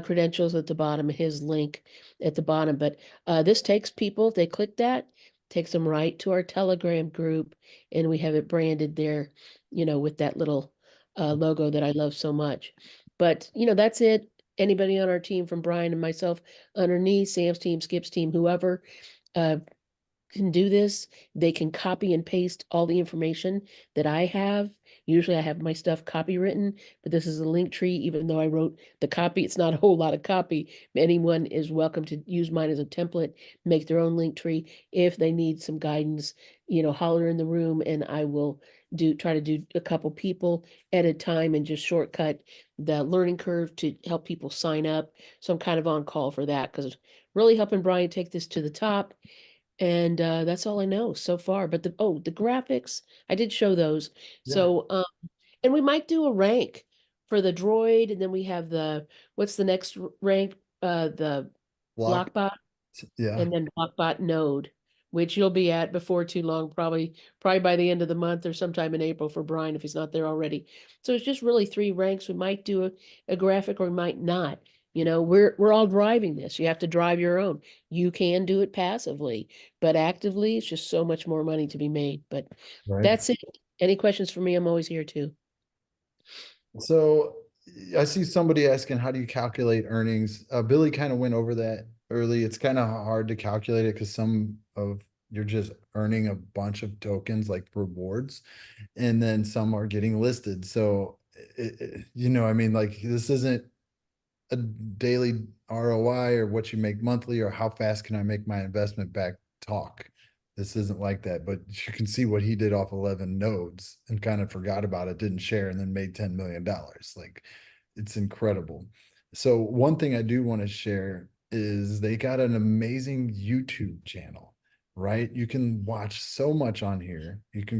credentials at the bottom, his link at the bottom. But this takes people, if they click that, takes them right to our Telegram group, and we have it branded there, you know, with that little logo that I love so much. But, you know, that's it. Anybody on our team, from Brian and myself underneath, Sam's team, Skip's team, whoever can do this. They can copy and paste all the information that I have. Usually I have my stuff copywritten, but this is a link tree. Even though I wrote the copy, it's not a whole lot of copy. Anyone is welcome to use mine as a template, make their own link tree. If they need some guidance, you know, holler in the room, and I will try to do a couple people at a time and just shortcut the learning curve to help people sign up. So I'm kind of on call for that, because really helping Brian take this to the top. And that's all I know so far. But the graphics, I did show those. Yeah. So and we might do a rank for the Droid, and then we have what's the next rank? The Block. Blockbot, Yeah. and then Blockbot Node, which you'll be at before too long, probably by the end of the month or sometime in April for Brian if he's not there already. So it's just really 3 ranks. We might do a graphic or we might not. You know, we're all driving this. You have to drive your own. You can do it passively, but actively, it's just so much more money to be made. But Right. that's it. Any questions for me? I'm always here too. So I see somebody asking, how do you calculate earnings? Billy kind of went over that early. It's kind of hard to calculate it because you're just earning a bunch of tokens like rewards, and then some are getting listed. So, I mean, like this isn't a daily ROI or what you make monthly or how fast can I make my investment back talk. This isn't like that, but you can see what he did off 11 nodes and kind of forgot about it, didn't share, and then made $10 million. Like it's incredible. So one thing I do want to share is they got an amazing YouTube channel, right? You can watch so much on here. You can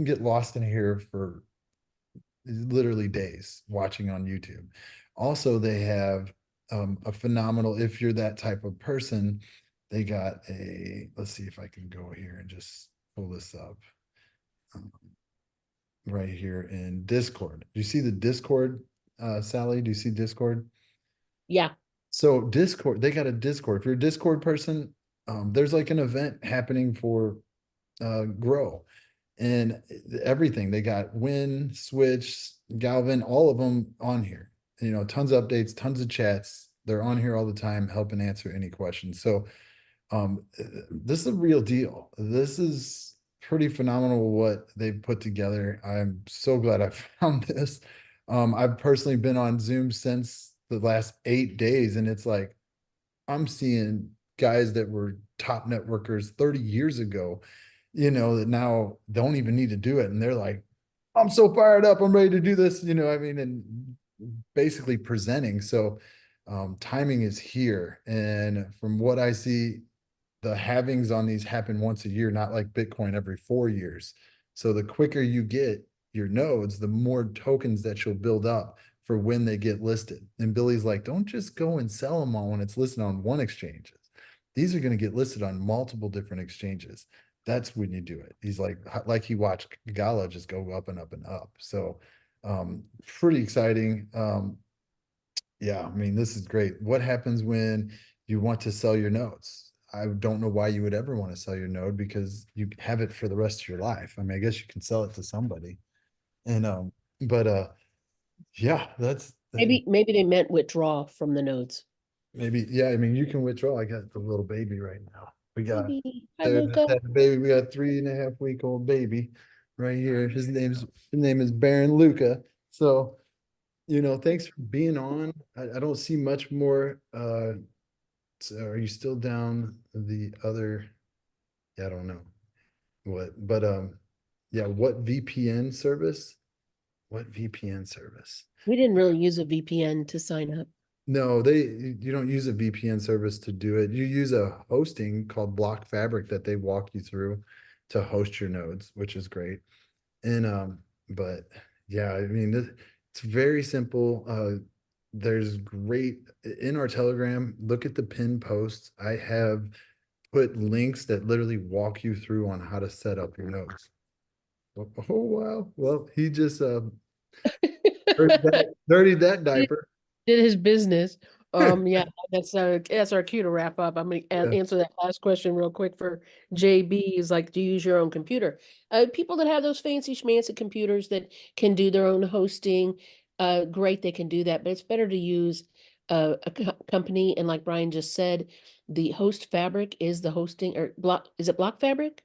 get lost in here for literally days watching on YouTube. Also, they have a phenomenal, if you're that type of person, they got let's see if I can go here and just pull this up right here in Discord. Do you see the Discord, Sally? Do you see Discord? Yeah. So Discord, they got a Discord. If you're a Discord person, there's like an event happening for Grow and everything. They got Win, Switch, Galvin, all of them on here. Tons of updates, tons of chats. They're on here all the time, helping answer any questions. So this is a real deal. This is pretty phenomenal what they've put together. I'm so glad I found this. I've personally been on Zoom since the last 8 days, and it's like I'm seeing guys that were top networkers 30 years ago, that now don't even need to do it. And they're like, I'm so fired up. I'm ready to do this, I mean, and basically presenting. So timing is here. And from what I see, the halvings on these happen once a year, not like Bitcoin every 4 years. So the quicker you get your nodes, the more tokens that you'll build up for when they get listed. And Billy's like, don't just go and sell them all when it's listed on one exchange. These are going to get listed on multiple different exchanges. That's when you do it. He's like he watched Gala just go up and up and up. So pretty exciting. Yeah, I mean, this is great. What happens when you want to sell your nodes? I don't know why you would ever want to sell your node because you have it for the rest of your life. I mean, I guess you can sell it to somebody. And but yeah, that's Maybe they meant withdraw from the nodes. maybe, yeah, I mean, you can withdraw. I got the little baby right now. We got Maybe. Hi, Luca. that baby. We got 3.5-week-old baby right here. His name is Baron Luca. So, thanks for being on. I don't see much more. So are you still down the other? Yeah, I don't know what, but yeah, what VPN service? What VPN service? We didn't really use a VPN to sign up. No, you don't use a VPN service to do it. You use a hosting called Block Fabric that they walk you through to host your nodes, which is great. And but yeah, I mean, it's very simple. There's great in our Telegram. Look at the pin posts. I have put links that literally walk you through on how to set up your nodes. Oh wow. Well, he just dirtied that diaper. Did his business. Yeah, that's our cue to wrap up. I'm gonna Yeah. answer that last question real quick for JB. Is like, do you use your own computer? People that have those fancy schmancy computers that can do their own hosting, great, they can do that. But it's better to use a company. And like Brian just said, the host fabric is the hosting or block. Is it Block Fabric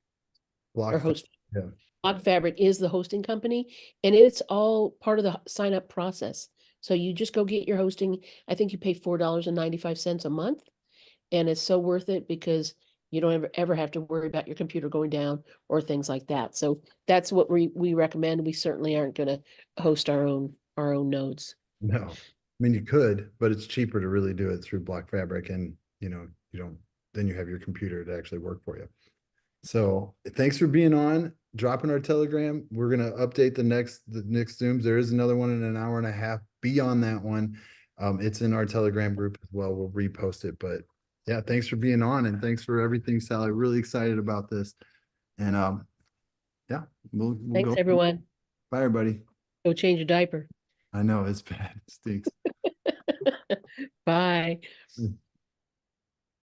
Block. or host? Yeah. Block Fabric is the hosting company, and it's all part of the sign up process. So you just go get your hosting. I think you pay $4.95 a month, and it's so worth it because you don't ever have to worry about your computer going down or things like that. So that's what we recommend. We certainly aren't going to host our own nodes. No, I mean, you could, but it's cheaper to really do it through Block Fabric, and you don't, then you have your computer to actually work for you. So thanks for being on, dropping our Telegram. We're gonna update the next Zooms. There is another one in an hour and a half. Be on that one. It's in our Telegram group as well. We'll repost it. But yeah, thanks for being on and thanks for everything, Sally. Really excited about this. And yeah, we'll Thanks, go. everyone. Bye, everybody. Go change your diaper. I know it's bad. It stinks. Bye.